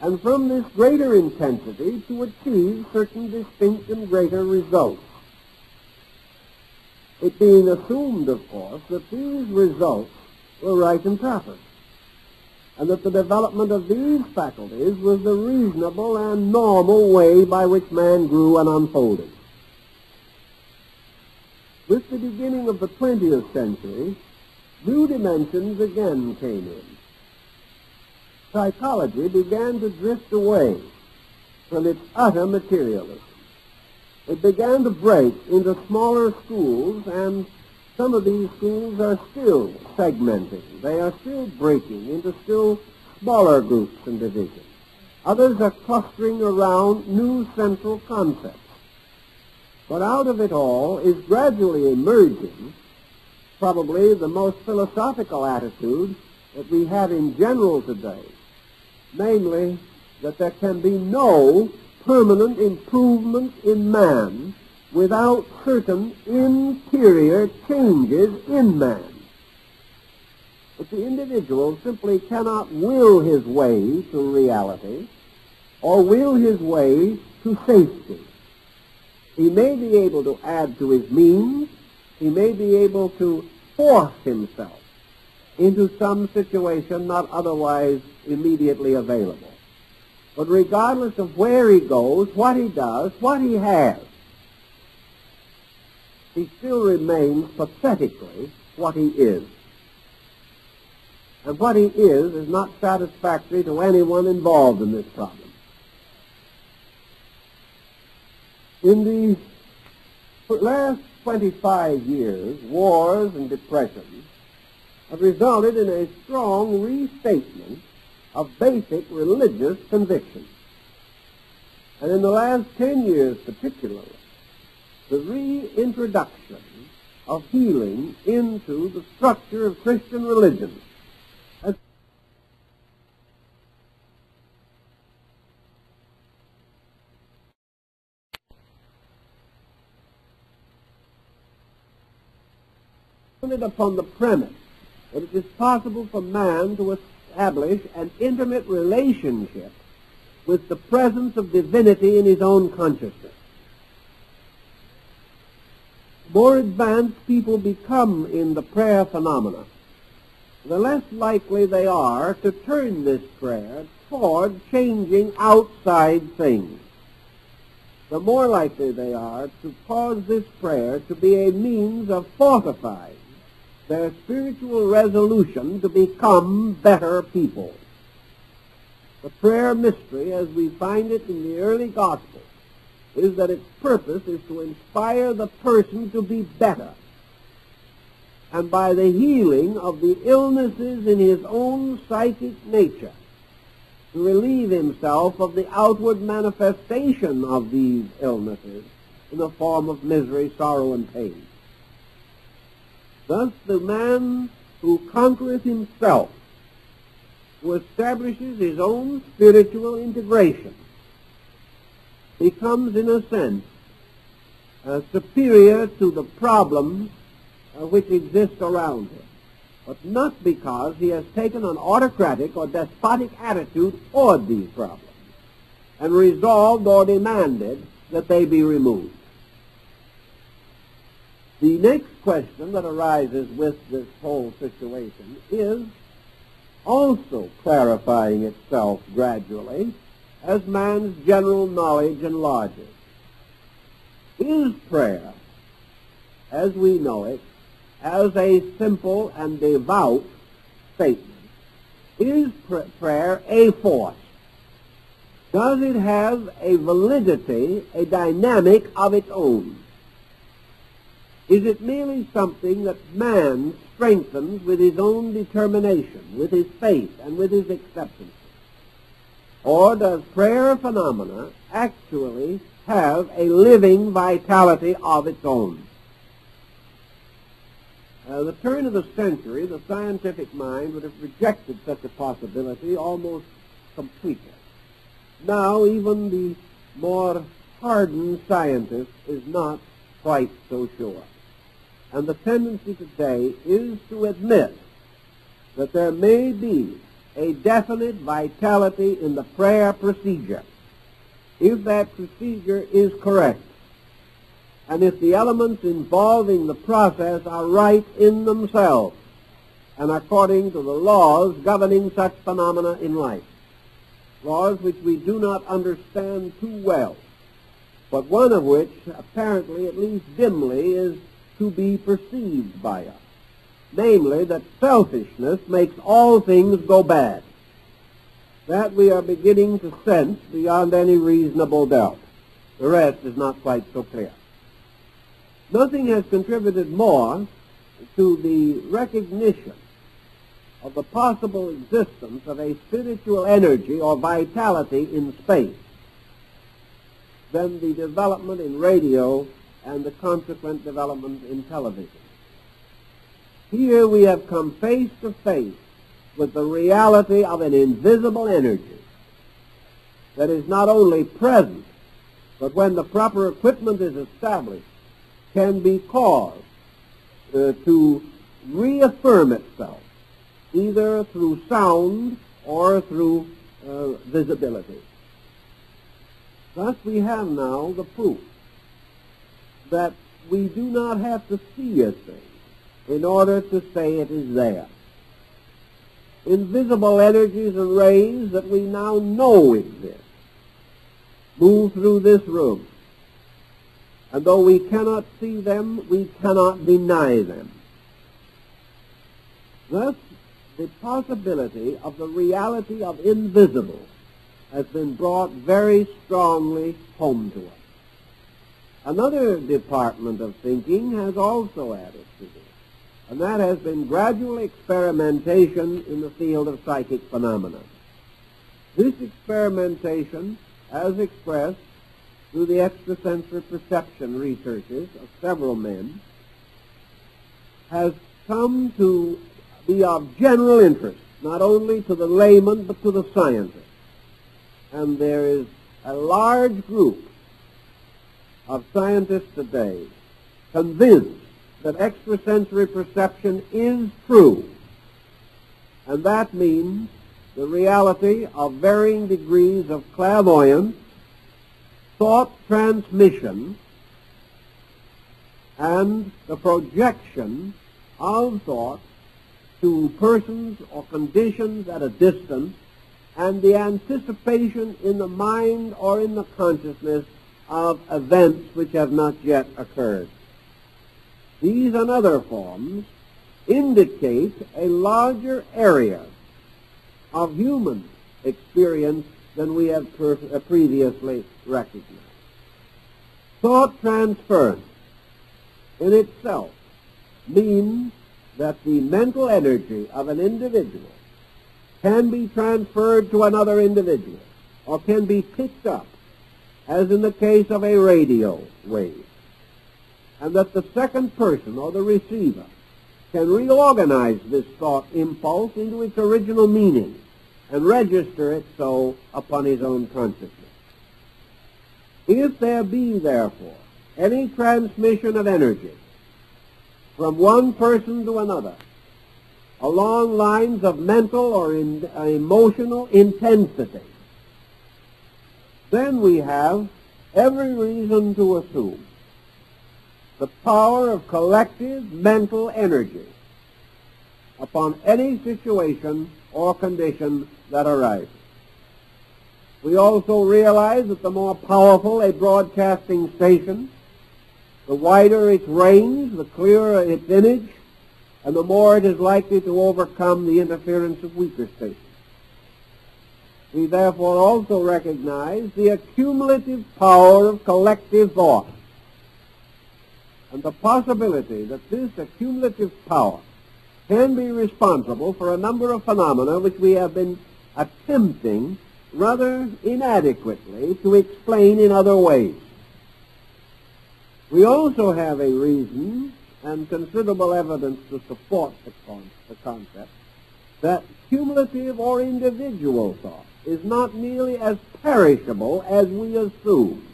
and from this greater intensity to achieve certain distinct and greater results. It being assumed, of course, that these results were right and proper, and that the development of these faculties was the reasonable and normal way by which man grew and unfolded. With the beginning of the 20th century, new dimensions again came in. Psychology began to drift away from its utter materialism. It began to break into smaller schools, and some of these schools are still segmenting. They are still breaking into still smaller groups and divisions. Others are clustering around new central concepts. But out of it all is gradually emerging probably the most philosophical attitude that we have in general today, namely that there can be no permanent improvement in man without certain interior changes in man. But the individual simply cannot will his way to reality or will his way to safety. He may be able to add to his means. He may be able to force himself into some situation not otherwise immediately available. But regardless of where he goes, what he does, what he has, he still remains pathetically what he is. And what he is not satisfactory to anyone involved in this problem. In the last 25 years, wars and depressions have resulted in a strong restatement of basic religious convictions. And in the last 10 years particularly, the reintroduction of healing into the structure of Christian religion has upon the premise that it is possible for man to establish an intimate relationship with the presence of divinity in his own consciousness. The more advanced people become in the prayer phenomena, the less likely they are to turn this prayer toward changing outside things. The more likely they are to cause this prayer to be a means of fortifying their spiritual resolution to become better people. The prayer mystery, as we find it in the early Gospels, is that its purpose is to inspire the person to be better, and by the healing of the illnesses in his own psychic nature, to relieve himself of the outward manifestation of these illnesses in the form of misery, sorrow, and pain. Thus the man who conquereth himself, who establishes his own spiritual integration, becomes in a sense superior to the problems which exist around him, but not because he has taken an autocratic or despotic attitude toward these problems and resolved or demanded that they be removed. The next question that arises with this whole situation is also clarifying itself gradually as man's general knowledge enlarges. Is prayer, as we know it, as a simple and devout statement, is prayer a force? Does it have a validity, a dynamic of its own? Is it merely something that man strengthens with his own determination, with his faith, and with his acceptance? Or does prayer phenomena actually have a living vitality of its own. The turn of the century, the scientific mind would have rejected such a possibility almost completely. Now, even the more hardened scientist is not quite so sure. And the tendency today is to admit that there may be a definite vitality in the prayer procedure, if that procedure is correct, and if the elements involving the process are right in themselves and according to the laws governing such phenomena in life, laws which we do not understand too well, but one of which apparently, at least dimly, is to be perceived by us, namely that selfishness makes all things go bad. That we are beginning to sense beyond any reasonable doubt. The rest is not quite so clear. Nothing has contributed more to the recognition of the possible existence of a spiritual energy or vitality in space than the development in radio and the consequent development in television. Here we have come face to face with the reality of an invisible energy that is not only present, but when the proper equipment is established, can be caused to reaffirm itself, either through sound or through visibility. Thus we have now the proof that we do not have to see a thing in order to say it is there. Invisible energies and rays that we now know exist move through this room. And though we cannot see them, we cannot deny them. Thus, the possibility of the reality of invisible has been brought very strongly home to us. Another department of thinking has also added to this, and that has been gradual experimentation in the field of psychic phenomena. This experimentation, as expressed through the extrasensory perception researches of several men, has come to be of general interest, not only to the layman, but to the scientist. And there is a large group of scientists today convinced that extrasensory perception is true, and that means the reality of varying degrees of clairvoyance, thought transmission, and the projection of thought to persons or conditions at a distance, and the anticipation in the mind or in the consciousness of events which have not yet occurred. These and other forms indicate a larger area of human experience than we have previously recognized. Thought transference in itself means that the mental energy of an individual can be transferred to another individual or can be picked up, as in the case of a radio wave, and that the second person or the receiver can reorganize this thought impulse into its original meaning and register it so upon his own consciousness. If there be, therefore, any transmission of energy from one person to another along lines of mental or emotional intensity, then we have every reason to assume the power of collective mental energy upon any situation or condition that arises. We also realize that the more powerful a broadcasting station, the wider its range, the clearer its image, and the more it is likely to overcome the interference of weaker stations. We therefore also recognize the accumulative power of collective thought, and the possibility that this accumulative power can be responsible for a number of phenomena which we have been attempting rather inadequately to explain in other ways. We also have a reason and considerable evidence to support the concept that cumulative or individual thought is not nearly as perishable as we assume.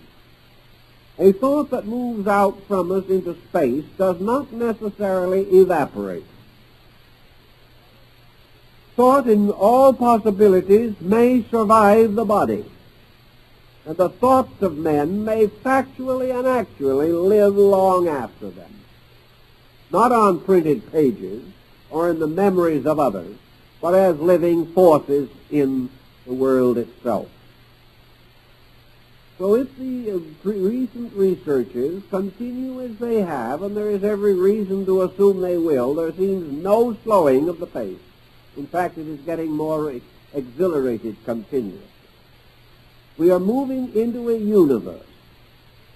A thought that moves out from us into space does not necessarily evaporate. Thought in all possibilities may survive the body, and the thoughts of men may factually and actually live long after them, not on printed pages or in the memories of others, but as living forces in the world itself. So if the recent researches continue as they have, and there is every reason to assume they will, there seems no slowing of the pace. In fact, it is getting more exhilarated continuously. We are moving into a universe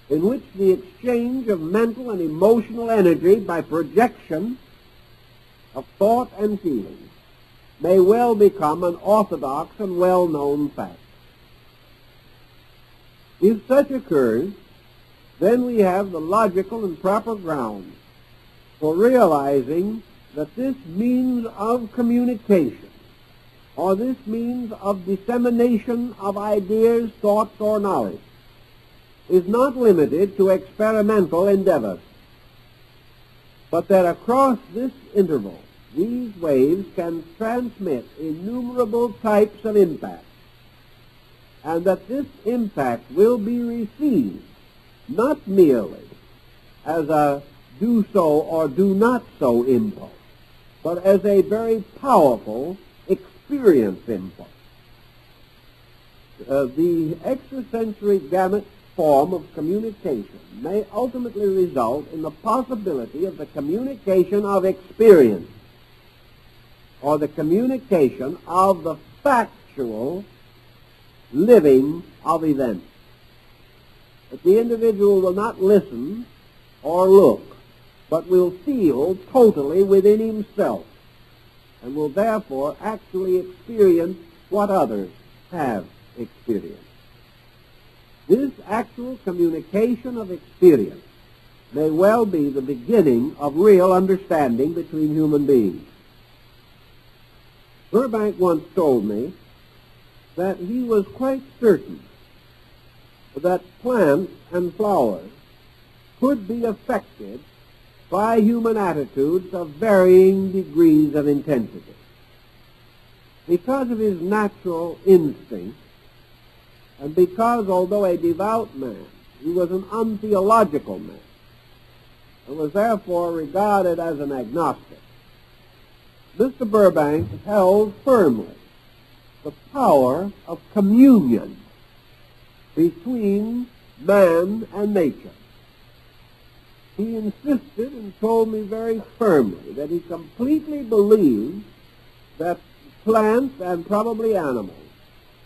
in which the exchange of mental and emotional energy by projection of thought and feeling may well become an orthodox and well-known fact. If such occurs, then we have the logical and proper grounds for realizing that this means of communication, or this means of dissemination of ideas, thoughts, or knowledge, is not limited to experimental endeavors, but that across this interval, these waves can transmit innumerable types of impact, and that this impact will be received not merely as a do so or do not so impulse, but as a very powerful experience impulse. The extrasensory gamut form of communication may ultimately result in the possibility of the communication of experience, or the communication of the factual living of events. That the individual will not listen or look, but will feel totally within himself, and will therefore actually experience what others have experienced. This actual communication of experience may well be the beginning of real understanding between human beings. Burbank once told me that he was quite certain that plants and flowers could be affected by human attitudes of varying degrees of intensity. Because of his natural instinct, and because, although a devout man, he was an untheological man, and was therefore regarded as an agnostic, Mr. Burbank held firmly the power of communion between man and nature. He insisted and told me very firmly that he completely believed that plants and probably animals,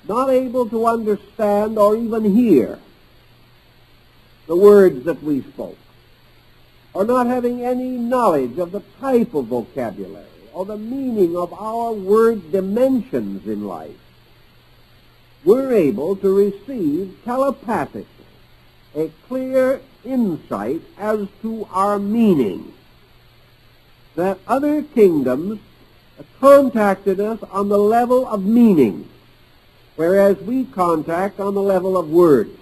not able to understand or even hear the words that we spoke, or not having any knowledge of the type of vocabulary or the meaning of our word dimensions in life, we're able to receive telepathically a clear insight as to our meaning, that other kingdoms contacted us on the level of meaning, whereas we contact on the level of words.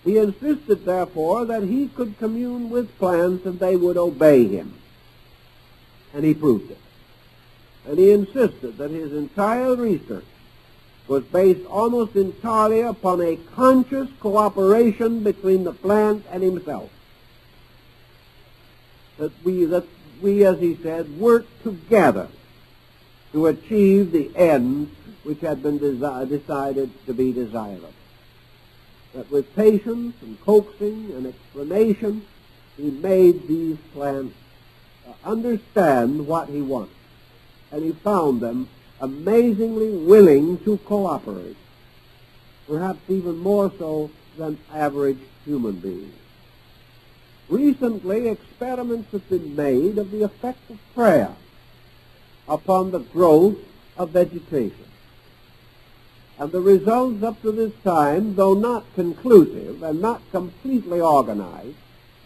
He insisted, therefore, that he could commune with plants and they would obey him. And he proved it. And he insisted that his entire research was based almost entirely upon a conscious cooperation between the plant and himself. That we, as he said, work together to achieve the ends which had been decided to be desirable. That with patience and coaxing and explanation, he made these plants understand what he wanted. And he found them amazingly willing to cooperate, perhaps even more so than average human beings. Recently, experiments have been made of the effect of prayer upon the growth of vegetation. And the results up to this time, though not conclusive and not completely organized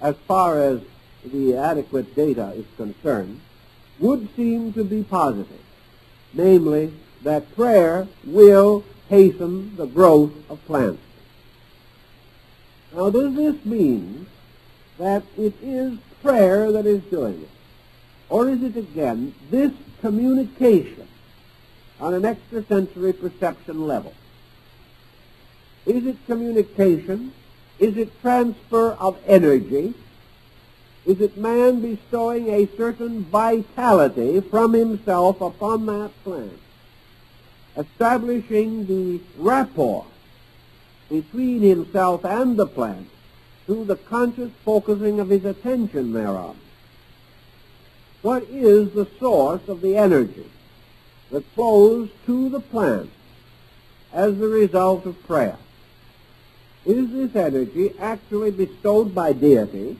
as far as the adequate data is concerned, would seem to be positive, namely that prayer will hasten the growth of plants. Now, does this mean that it is prayer that is doing it? Or is it, again, this communication on an extrasensory perception level? Is it communication? Is it transfer of energy? Is it man bestowing a certain vitality from himself upon that plant, establishing the rapport between himself and the plant through the conscious focusing of his attention thereon? What is the source of the energy that flows to the plant as the result of prayer? Is this energy actually bestowed by deity?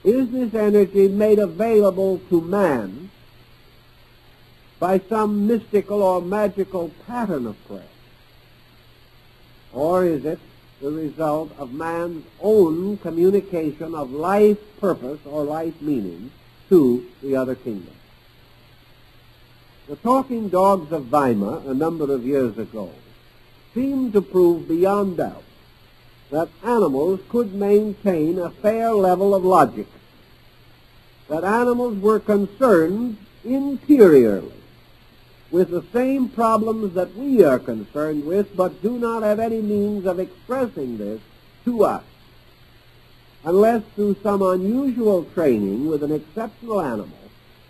Is this energy made available to man by some mystical or magical pattern of prayer? Or is it the result of man's own communication of life purpose or life meaning to the other kingdom? The talking dogs of Weimar a number of years ago seemed to prove beyond doubt that animals could maintain a fair level of logic, that animals were concerned interiorly with the same problems that we are concerned with, but do not have any means of expressing this to us, unless through some unusual training with an exceptional animal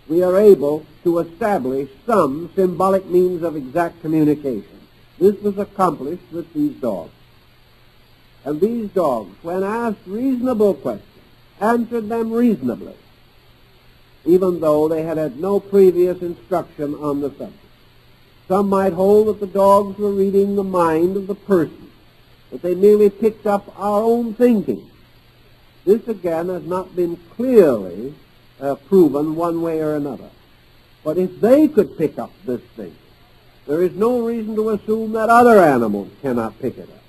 we are able to establish some symbolic means of exact communication. This was accomplished with these dogs. And these dogs, when asked reasonable questions, answered them reasonably, even though they had had no previous instruction on the subject. Some might hold that the dogs were reading the mind of the person, that they merely picked up our own thinking. This, again, has not been clearly proven one way or another. But if they could pick up this thing, there is no reason to assume that other animals cannot pick it up,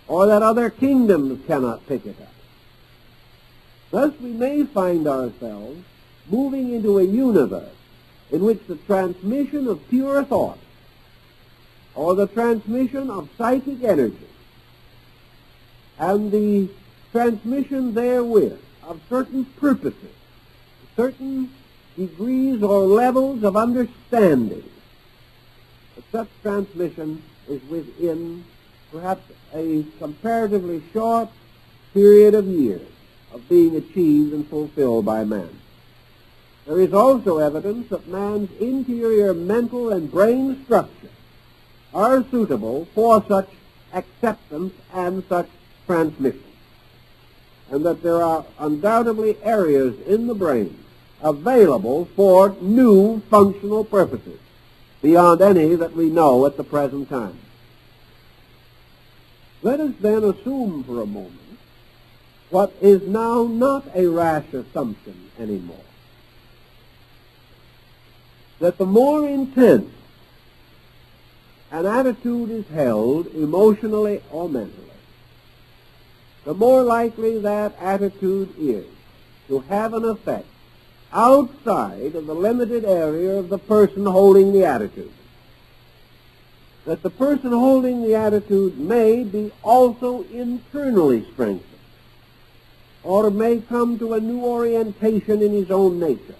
or that other kingdoms cannot pick it up. Thus we may find ourselves moving into a universe in which the transmission of pure thought, or the transmission of psychic energy, and the transmission therewith of certain purposes, certain degrees or levels of understanding, that such transmission is within perhaps a comparatively short period of years of being achieved and fulfilled by man. There is also evidence that man's interior mental and brain structure are suitable for such acceptance and such transmission, and that there are undoubtedly areas in the brain available for new functional purposes beyond any that we know at the present time. Let us then assume for a moment what is now not a rash assumption anymore, that the more intense an attitude is held emotionally or mentally, the more likely that attitude is to have an effect outside of the limited area of the person holding the attitude. That the person holding the attitude may be also internally strengthened, or may come to a new orientation in his own nature.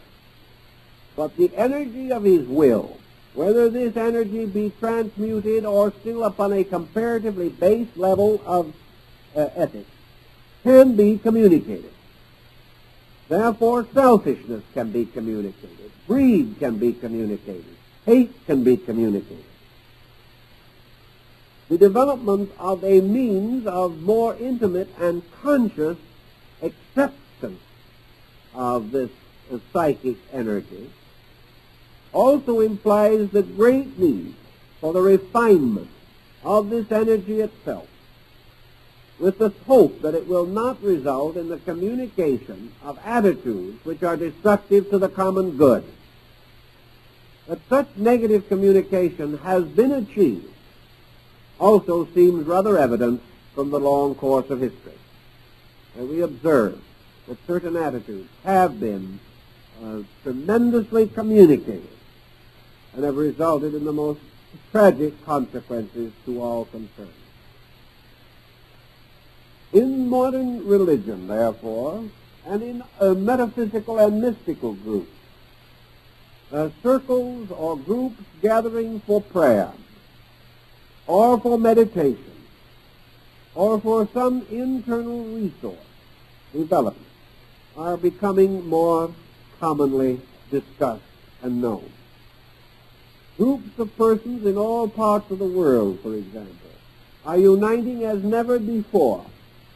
But the energy of his will, whether this energy be transmuted or still upon a comparatively base level of ethics, can be communicated. Therefore, selfishness can be communicated, greed can be communicated, hate can be communicated. The development of a means of more intimate and conscious acceptance of this psychic energy also implies the great need for the refinement of this energy itself, with the hope that it will not result in the communication of attitudes which are destructive to the common good. That such negative communication has been achieved also seems rather evident from the long course of history. And we observe that certain attitudes have been tremendously communicated and have resulted in the most tragic consequences to all concerned. In modern religion, therefore, and in metaphysical and mystical groups, circles or groups gathering for prayer or for meditation or for some internal resource development are becoming more commonly discussed and known. Groups of persons in all parts of the world, for example, are uniting as never before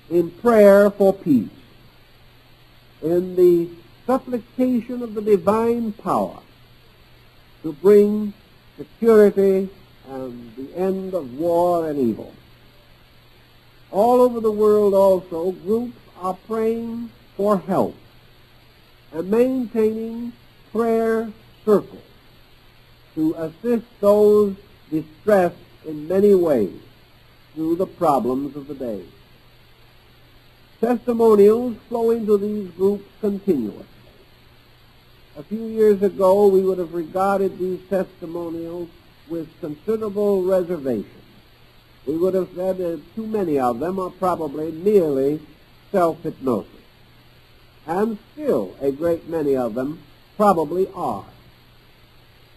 in prayer for peace, in the supplication of the divine power to bring security and the end of war and evil. All over the world also, groups are praying for help and maintaining prayer circles to assist those distressed in many ways through the problems of the day. Testimonials flow into these groups continuously. A few years ago, we would have regarded these testimonials with considerable reservation. We would have said that too many of them are probably merely self-hypnosis. And still, a great many of them probably are.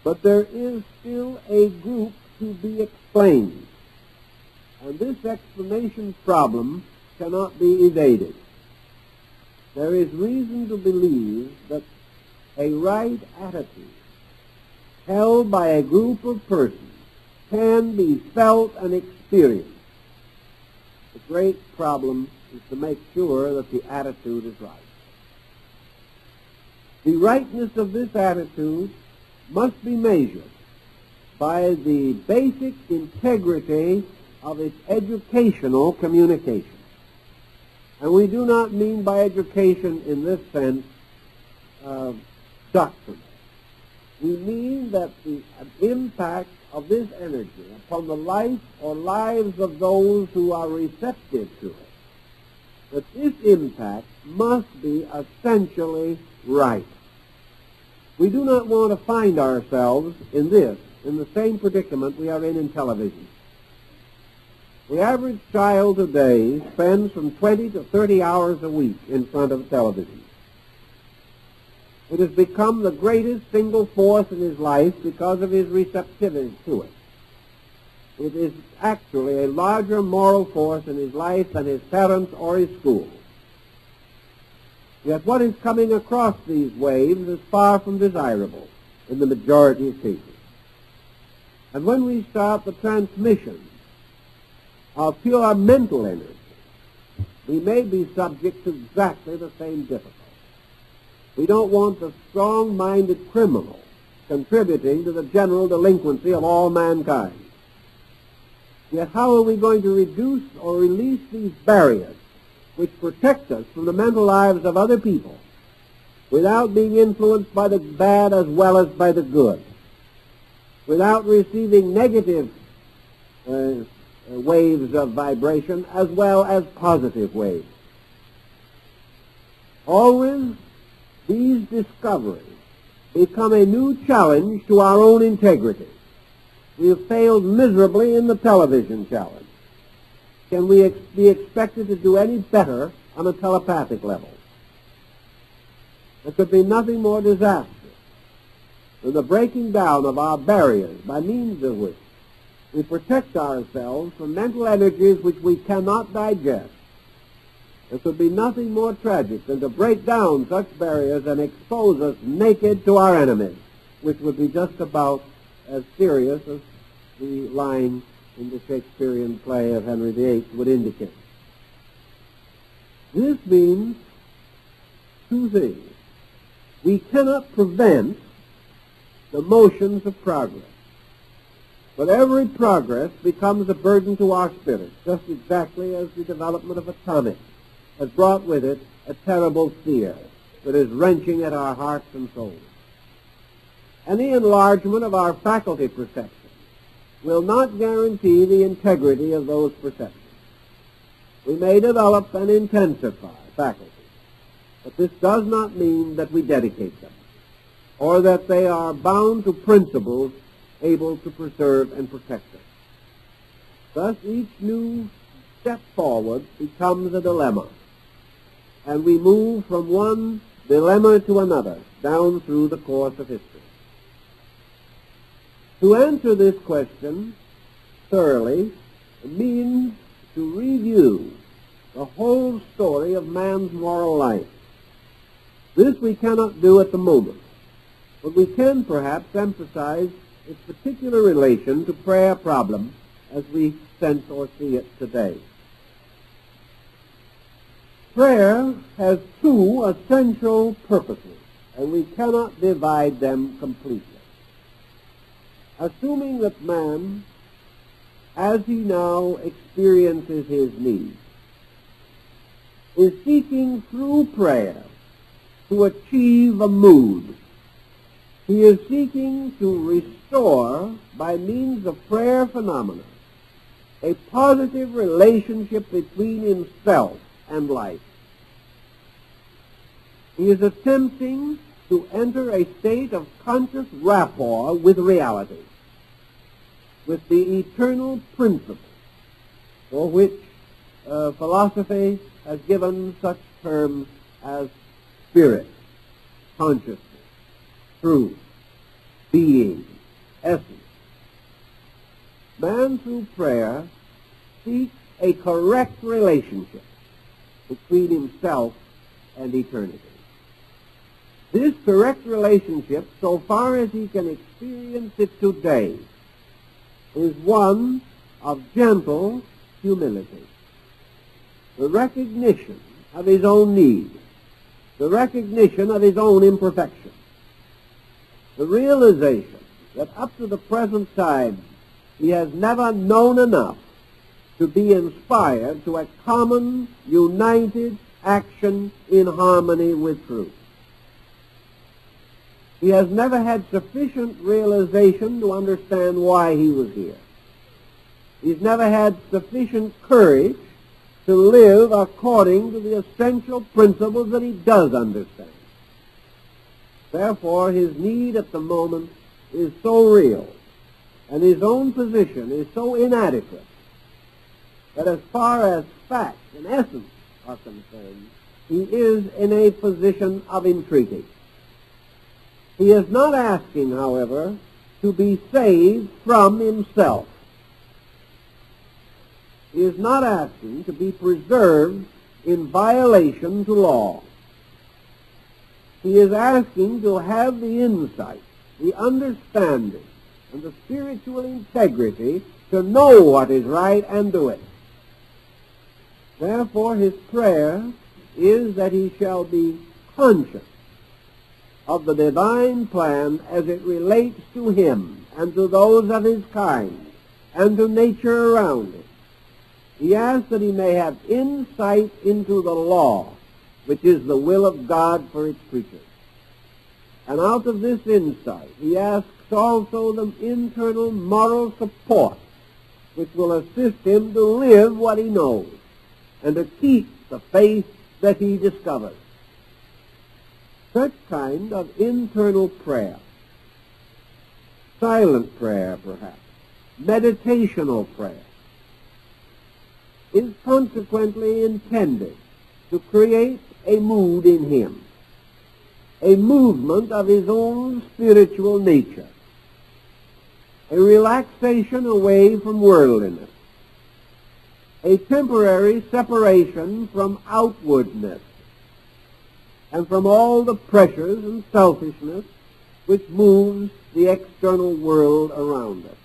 But there is still a group to be explained. And this explanation problem cannot be evaded. There is reason to believe that a right attitude held by a group of persons can be felt and experienced. The great problem is to make sure that the attitude is right. The rightness of this attitude must be measured by the basic integrity of its educational communication. And we do not mean by education in this sense doctrine. We mean that the impact of this energy upon the life or lives of those who are receptive to it, that this impact must be essentially right. We do not want to find ourselves in the same predicament we are in television. The average child today spends from 20 to 30 hours a week in front of television. It has become the greatest single force in his life because of his receptivity to it. It is actually a larger moral force in his life than his parents or his school. Yet what is coming across these waves is far from desirable in the majority of cases. And when we start the transmission of pure mental energy, we may be subject to exactly the same difficulty. We don't want the strong-minded criminal contributing to the general delinquency of all mankind. Yet how are we going to reduce or release these barriers which protect us from the mental lives of other people without being influenced by the bad as well as by the good, without receiving negative waves of vibration as well as positive waves? Always these discoveries become a new challenge to our own integrity. We have failed miserably in the television challenge. Can we be expected to do any better on a telepathic level? There could be nothing more disastrous than the breaking down of our barriers by means of which we protect ourselves from mental energies which we cannot digest. There could be nothing more tragic than to break down such barriers and expose us naked to our enemies, which would be just about as serious as the line in the Shakespearean play of Henry VIII would indicate. This means two things. We cannot prevent the motions of progress, but every progress becomes a burden to our spirit, just exactly as the development of atomics has brought with it a terrible fear that is wrenching at our hearts and souls. Any enlargement of our faculty perception will not guarantee the integrity of those perceptions. We may develop and intensify faculties, but this does not mean that we dedicate them, or that they are bound to principles able to preserve and protect us. Thus, each new step forward becomes a dilemma, and we move from one dilemma to another down through the course of history. To answer this question thoroughly means to review the whole story of man's moral life. This we cannot do at the moment, but we can perhaps emphasize its particular relation to prayer problem as we sense or see it today. Prayer has two essential purposes, and we cannot divide them completely. Assuming that man, as he now experiences his needs, is seeking through prayer to achieve a mood. He is seeking to restore, by means of prayer phenomena, a positive relationship between himself and life. He is attempting to enter a state of conscious rapport with reality, with the eternal principle for which philosophy has given such terms as spirit, consciousness, truth, being, essence. Man, through prayer, seeks a correct relationship between himself and eternity. This correct relationship, so far as he can experience it today, is one of gentle humility. The recognition of his own need, the recognition of his own imperfection, the realization that up to the present time he has never known enough to be inspired to a common, united action in harmony with truth. He has never had sufficient realization to understand why he was here. He's never had sufficient courage to live according to the essential principles that he does understand. Therefore, his need at the moment is so real, and his own position is so inadequate, that as far as facts and essence are concerned, he is in a position of entreaty. He is not asking, however, to be saved from himself. He is not asking to be preserved in violation to law. He is asking to have the insight, the understanding, and the spiritual integrity to know what is right and do it. Therefore, his prayer is that he shall be conscious of the divine plan as it relates to him and to those of his kind and to nature around him. He asks that he may have insight into the law, which is the will of God for its creatures. And out of this insight, he asks also the internal moral support which will assist him to live what he knows and to keep the faith that he discovers. Such kind of internal prayer, silent prayer perhaps, meditational prayer, is consequently intended to create a mood in him, a movement of his own spiritual nature, a relaxation away from worldliness, a temporary separation from outwardness, and from all the pressures and selfishness which moves the external world around us.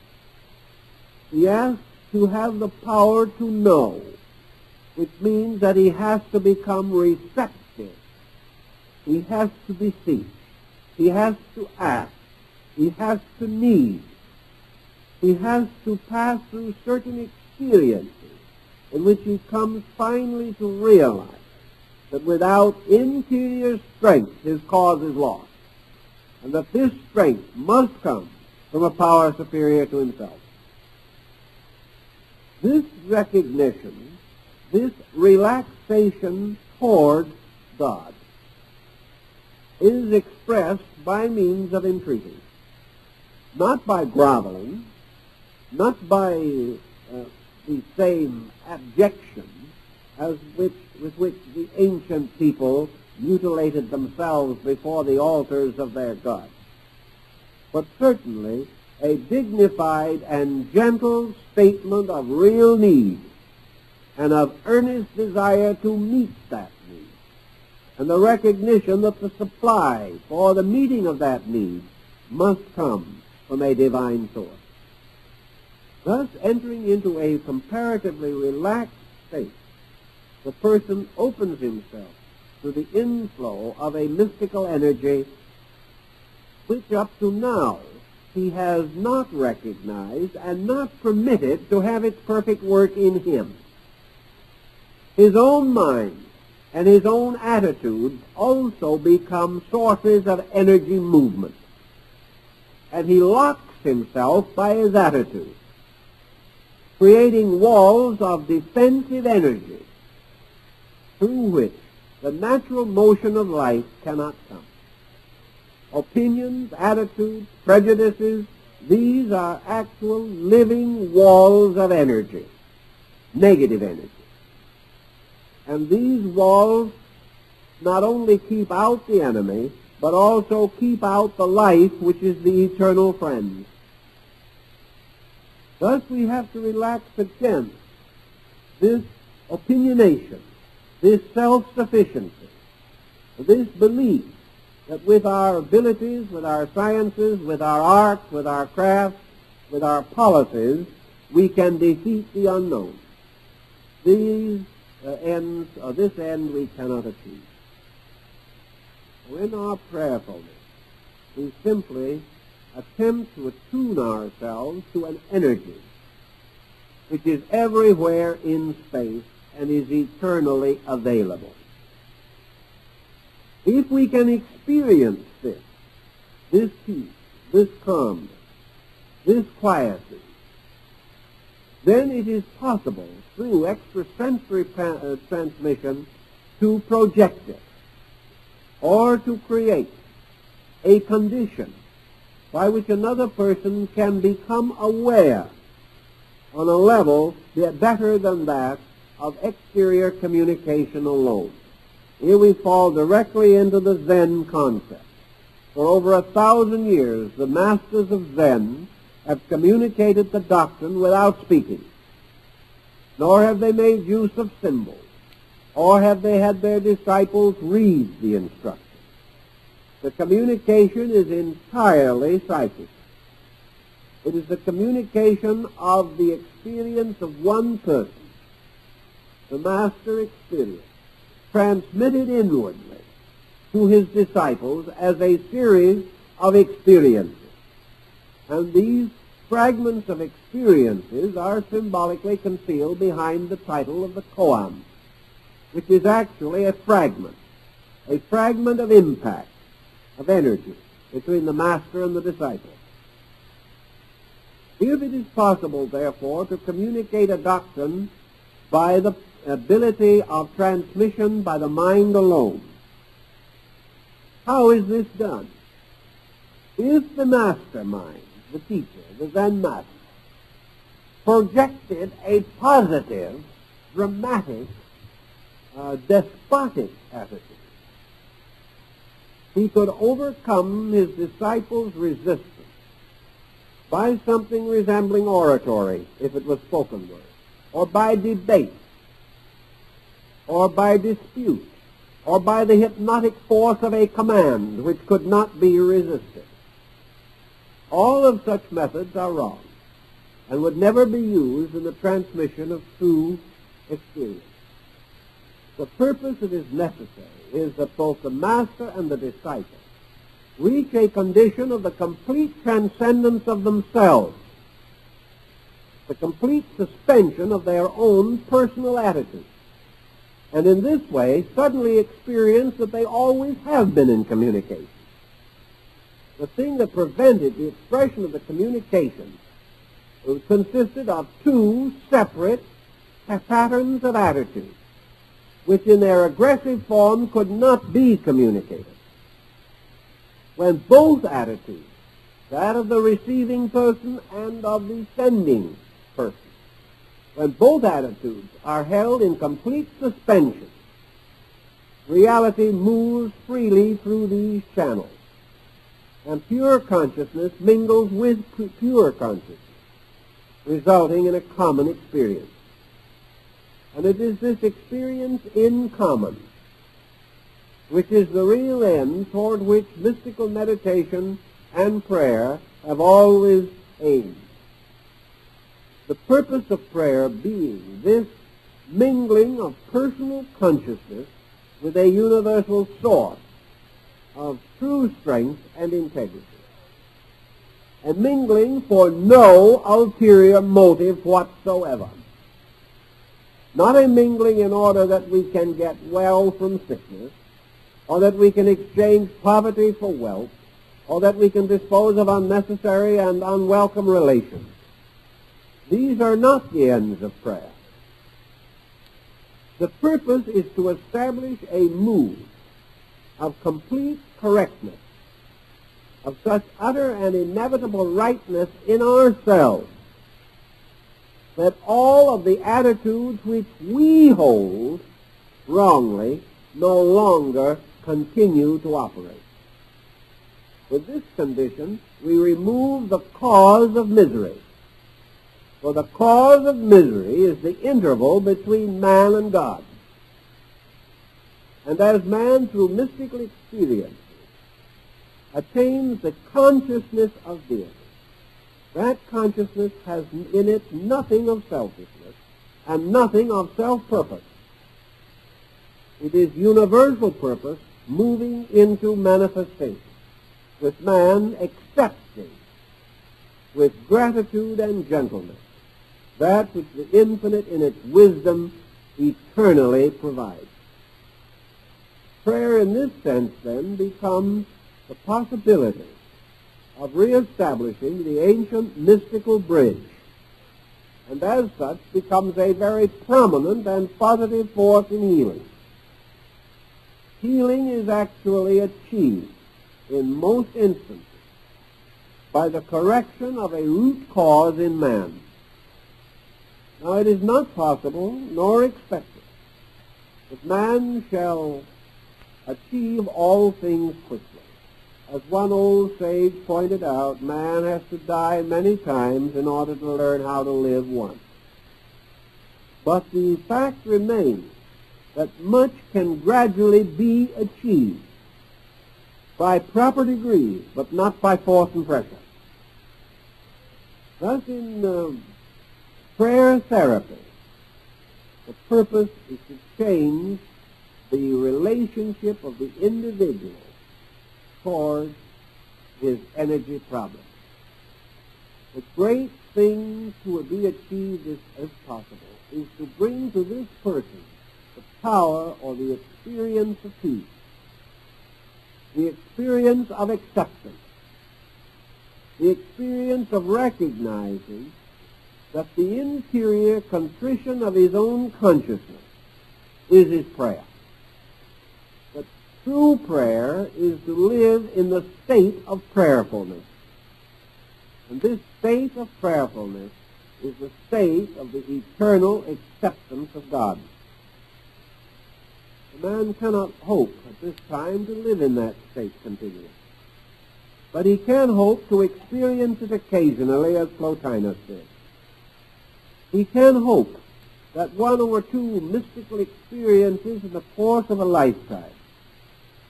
He asks to have the power to know, which means that he has to become receptive. He has to beseech. He has to ask. He has to need. He has to pass through certain experiences in which he comes finally to realize that without interior strength his cause is lost. and that this strength must come from a power superior to himself. This recognition, this relaxation toward God, is expressed by means of entreaty, not by groveling, not by the same abjection with which the ancient people mutilated themselves before the altars of their gods, but certainly a dignified and gentle statement of real need and of earnest desire to meet that need, and the recognition that the supply for the meeting of that need must come from a divine source. Thus, entering into a comparatively relaxed state, the person opens himself to the inflow of a mystical energy which up to now he has not recognized and not permitted to have its perfect work in him. His own mind and his own attitudes also become sources of energy movement, and he locks himself by his attitude, creating walls of defensive energy through which the natural motion of life cannot come. Opinions, attitudes, prejudices, these are actual living walls of energy, negative energy. And these walls not only keep out the enemy, but also keep out the life which is the eternal friend. Thus we have to relax against this opinionation, this self-sufficiency, this belief that with our abilities, with our sciences, with our arts, with our crafts, with our policies, we can defeat the unknown. This end we cannot achieve. In our prayerfulness, we simply attempt to attune ourselves to an energy which is everywhere in space and is eternally available. If we can experience this peace, this calmness, this quietude, then it is possible through extrasensory transmission to project it or to create a condition by which another person can become aware on a level better than that of exterior communication alone. Here we fall directly into the Zen concept. For over 1,000 years, the masters of Zen have communicated the doctrine without speaking, nor have they made use of symbols, or have they had their disciples read the instructions. The communication is entirely psychic. It is the communication of the experience of one person, the master experience, transmitted inwardly to his disciples as a series of experiences. And these fragments of experiences are symbolically concealed behind the title of the koan, which is actually a fragment of impact, of energy between the master and the disciple. If it is possible, therefore, to communicate a doctrine by the ability of transmission by the mind alone, how is this done? If the mastermind, the teacher, the Zen master, projected a positive, dramatic, despotic attitude, he could overcome his disciples' resistance by something resembling oratory, if it was spoken word, or by debate, or by dispute, or by the hypnotic force of a command which could not be resisted. All of such methods are wrong and would never be used in the transmission of true experience. The purpose that is necessary is that both the master and the disciple reach a condition of the complete transcendence of themselves, the complete suspension of their own personal attitude, and in this way suddenly experience that they always have been in communication. The thing that prevented the expression of the communication consisted of two separate patterns of attitude, which in their aggressive form could not be communicated. When both attitudes, that of the receiving person and of the sending person, when both attitudes are held in complete suspension, reality moves freely through these channels, and pure consciousness mingles with pure consciousness, resulting in a common experience. And it is this experience in common which is the real end toward which mystical meditation and prayer have always aimed. The purpose of prayer being this mingling of personal consciousness with a universal source of true strength and integrity, and mingling for no ulterior motive whatsoever. Not a mingling in order that we can get well from sickness, or that we can exchange poverty for wealth, or that we can dispose of unnecessary and unwelcome relations. These are not the ends of prayer. The purpose is to establish a mood of complete correctness, of such utter and inevitable rightness in ourselves, that all of the attitudes which we hold wrongly no longer continue to operate. With this condition, we remove the cause of misery. For the cause of misery is the interval between man and God. And as man, through mystical experiences, attains the consciousness of deity, that consciousness has in it nothing of selfishness and nothing of self-purpose. It is universal purpose moving into manifestation, with man accepting with gratitude and gentleness that which the infinite in its wisdom eternally provides. Prayer in this sense, then, becomes the possibility of reestablishing the ancient mystical bridge, and as such becomes a very prominent and positive force in healing. Healing is actually achieved in most instances by the correction of a root cause in man. Now, it is not possible nor expected that man shall achieve all things quickly. As one old sage pointed out, man has to die many times in order to learn how to live once. But the fact remains that much can gradually be achieved by proper degrees, but not by force and pressure. Thus, in prayer therapy, the purpose is to change the relationship of the individual towards his energy problem. The great thing to be achieved, if possible, is to bring to this person the power or the experience of peace, the experience of acceptance, the experience of recognizing that the interior contrition of his own consciousness is his prayer. That true prayer is to live in the state of prayerfulness. And this state of prayerfulness is the state of the eternal acceptance of God. A man cannot hope at this time to live in that state continually. But he can hope to experience it occasionally, as Plotinus did. He can hope that one or two mystical experiences in the course of a lifetime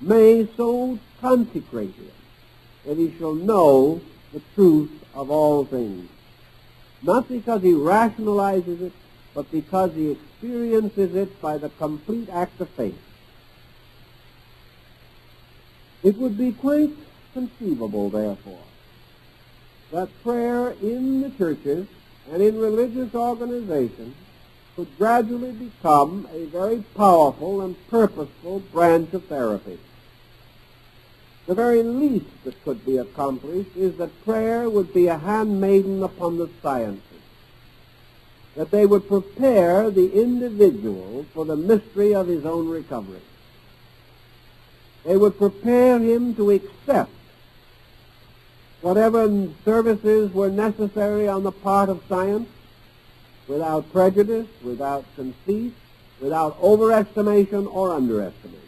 may so consecrate him that he shall know the truth of all things, not because he rationalizes it, but because he experiences it by the complete act of faith. It would be quite conceivable, therefore, that prayer in the churches and in religious organizations could gradually become a very powerful and purposeful branch of therapy. The very least that could be accomplished is that prayer would be a handmaiden upon the sciences, that they would prepare the individual for the mystery of his own recovery. They would prepare him to accept whatever services were necessary on the part of science without prejudice, without conceit, without overestimation or underestimation.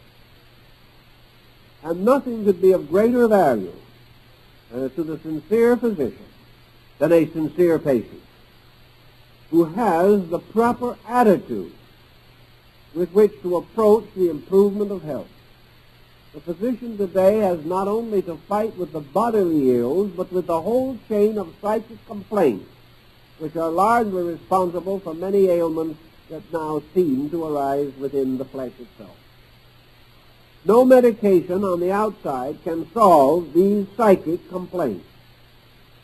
And nothing could be of greater value to the sincere physician than a sincere patient who has the proper attitude with which to approach the improvement of health. The physician today has not only to fight with the bodily ills, but with the whole chain of psychic complaints, which are largely responsible for many ailments that now seem to arise within the flesh itself. No medication on the outside can solve these psychic complaints.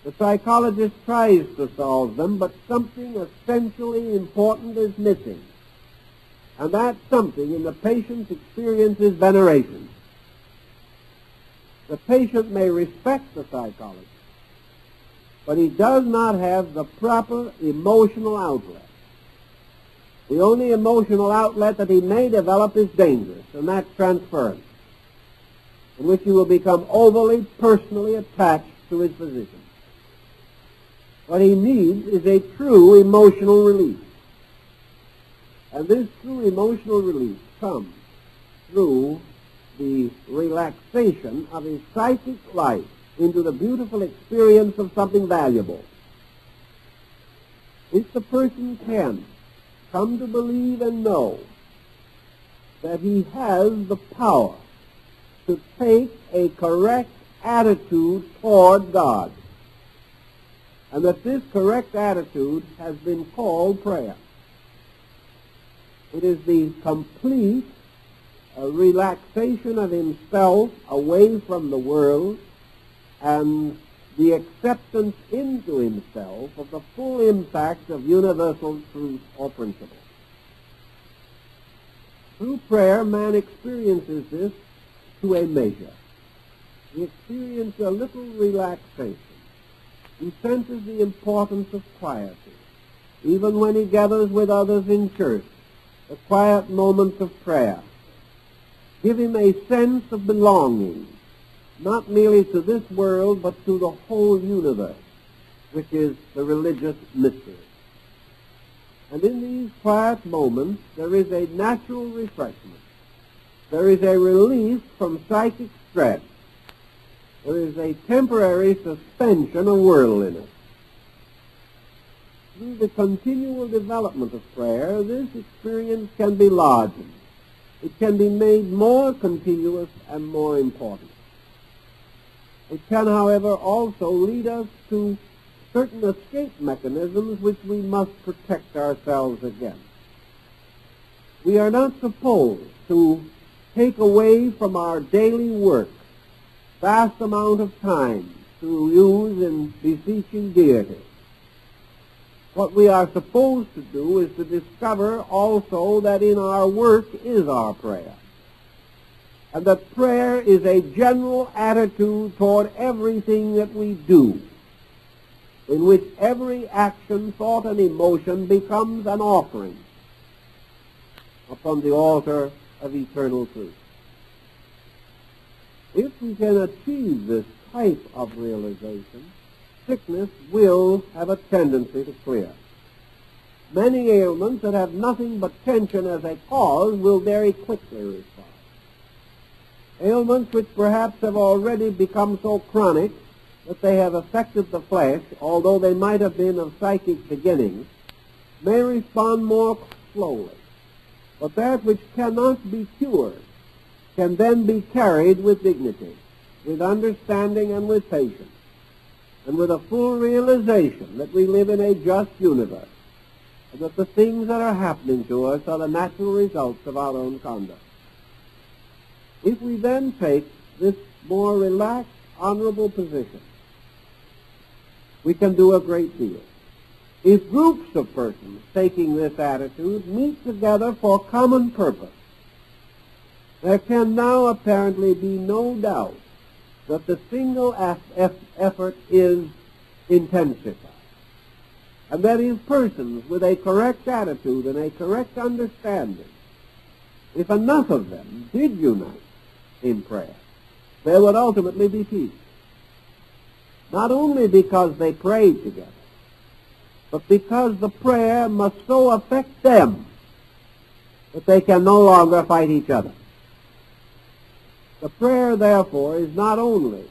The psychologist tries to solve them, but something essentially important is missing. And that something in the patient's experience is veneration. The patient may respect the psychologist, but he does not have the proper emotional outlet. The only emotional outlet that he may develop is dangerous, and that's transference, in which he will become overly personally attached to his physician. What he needs is a true emotional release. And this true emotional release comes through the relaxation of his psychic life into the beautiful experience of something valuable. If the person can come to believe and know that he has the power to take a correct attitude toward God, and that this correct attitude has been called prayer. It is the complete relaxation of himself away from the world and the acceptance into himself of the full impact of universal truth or principle. Through prayer, man experiences this to a measure. He experiences a little relaxation. He senses the importance of quietness. Even when he gathers with others in church, the quiet moments of prayer give him a sense of belonging, not merely to this world, but to the whole universe, which is the religious mystery. And in these quiet moments, there is a natural refreshment. There is a release from psychic stress. There is a temporary suspension of worldliness. Through the continual development of prayer, this experience can be largened. It can be made more continuous and more important. It can, however, also lead us to certain escape mechanisms which we must protect ourselves against. We are not supposed to take away from our daily work vast amount of time to use in beseeching deity. What we are supposed to do is to discover also that in our work is our prayer, and that prayer is a general attitude toward everything that we do, in which every action, thought, and emotion becomes an offering upon the altar of eternal truth. If we can achieve this type of realization, sickness will have a tendency to clear. Many ailments that have nothing but tension as a cause will very quickly respond. Ailments which perhaps have already become so chronic that they have affected the flesh, although they might have been of psychic beginnings, may respond more slowly. But that which cannot be cured can then be carried with dignity, with understanding and with patience, and with a full realization that we live in a just universe, and that the things that are happening to us are the natural results of our own conduct. If we then take this more relaxed, honorable position, we can do a great deal. If groups of persons taking this attitude meet together for common purpose, there can now apparently be no doubt that the single effort is intensified. And that is, persons with a correct attitude and a correct understanding, if enough of them did unite in prayer, there would ultimately be peace. Not only because they prayed together, but because the prayer must so affect them that they can no longer fight each other. The prayer, therefore, is not only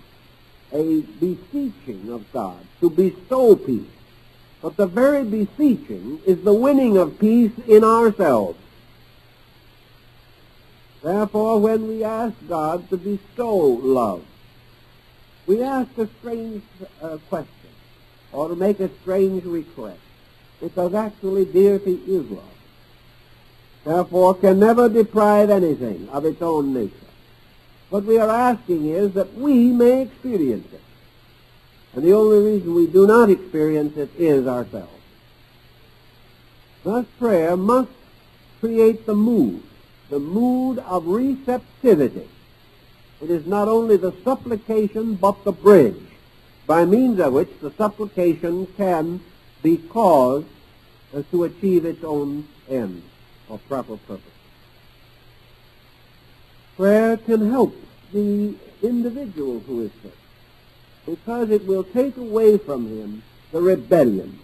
a beseeching of God to bestow peace, but the very beseeching is the winning of peace in ourselves. Therefore, when we ask God to bestow love, we ask a strange question, or to make a strange request, because actually deity is love. Therefore, can never deprive anything of its own nature. What we are asking is that we may experience it. And the only reason we do not experience it is ourselves. Thus, prayer must create the mood of receptivity. It is not only the supplication, but the bridge, by means of which the supplication can be caused to achieve its own end or proper purpose. Prayer can help the individual who is sick, because it will take away from him the rebellion,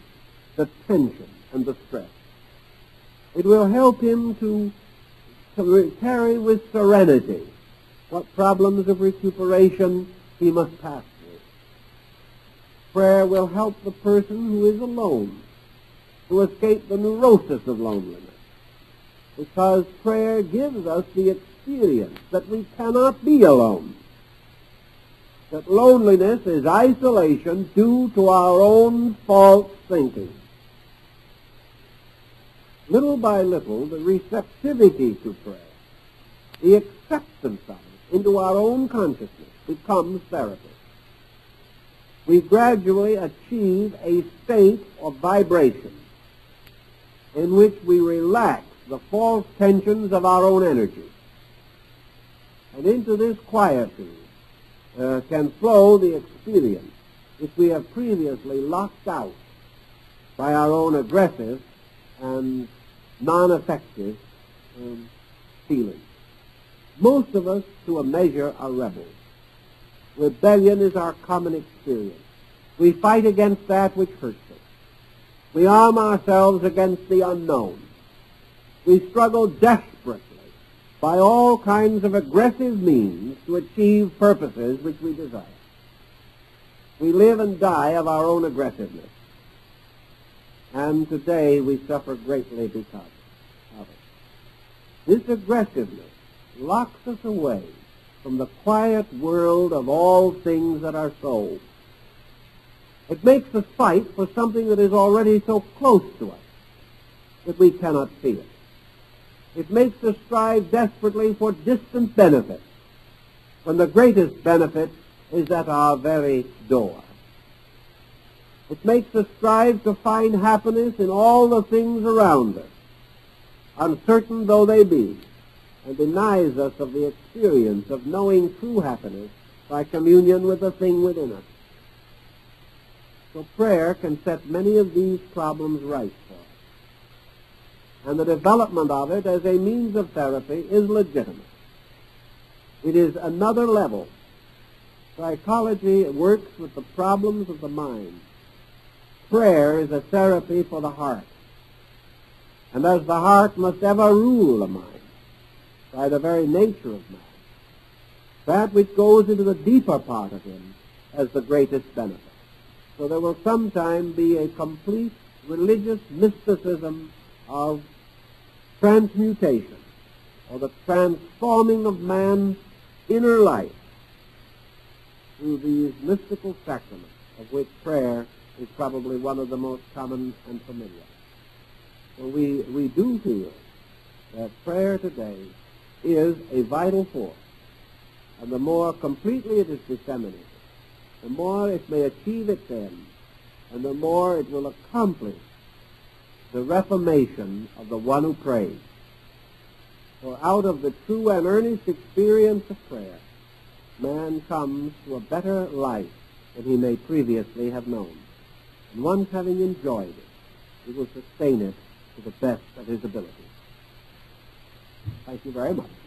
the tension, and the stress. It will help him to carry with serenity what problems of recuperation he must pass through. Prayer will help the person who is alone to escape the neurosis of loneliness, because prayer gives us the experience that we cannot be alone, that loneliness is isolation due to our own false thinking. Little by little, the receptivity to prayer, the acceptance of it into our own consciousness becomes therapy. We gradually achieve a state of vibration in which we relax the false tensions of our own energy. And into this quietude can flow the experience which we have previously locked out by our own aggressive and non-effective feelings. Most of us, to a measure, are rebels. Rebellion is our common experience. We fight against that which hurts us. We arm ourselves against the unknown. We struggle desperately by all kinds of aggressive means to achieve purposes which we desire. We live and die of our own aggressiveness. And today we suffer greatly because of it. This aggressiveness locks us away from the quiet world of all things that are soul. It makes us fight for something that is already so close to us that we cannot see it. It makes us strive desperately for distant benefits, when the greatest benefit is at our very door. It makes us strive to find happiness in all the things around us, uncertain though they be, and denies us of the experience of knowing true happiness by communion with the thing within us. So prayer can set many of these problems right for us. And the development of it as a means of therapy is legitimate. It is another level. Psychology works with the problems of the mind. Prayer is a therapy for the heart. And as the heart must ever rule the mind, by the very nature of man, that which goes into the deeper part of him has the greatest benefit. So there will sometime be a complete religious mysticism of transmutation, or the transforming of man's inner life through these mystical sacraments, of which prayer is probably one of the most common and familiar. So we do feel that prayer today is a vital force, and the more completely it is disseminated, the more it may achieve its end, and the more it will accomplish the reformation of the one who prays. For out of the true and earnest experience of prayer, man comes to a better life than he may previously have known. And once having enjoyed it, he will sustain it to the best of his ability. Thank you very much.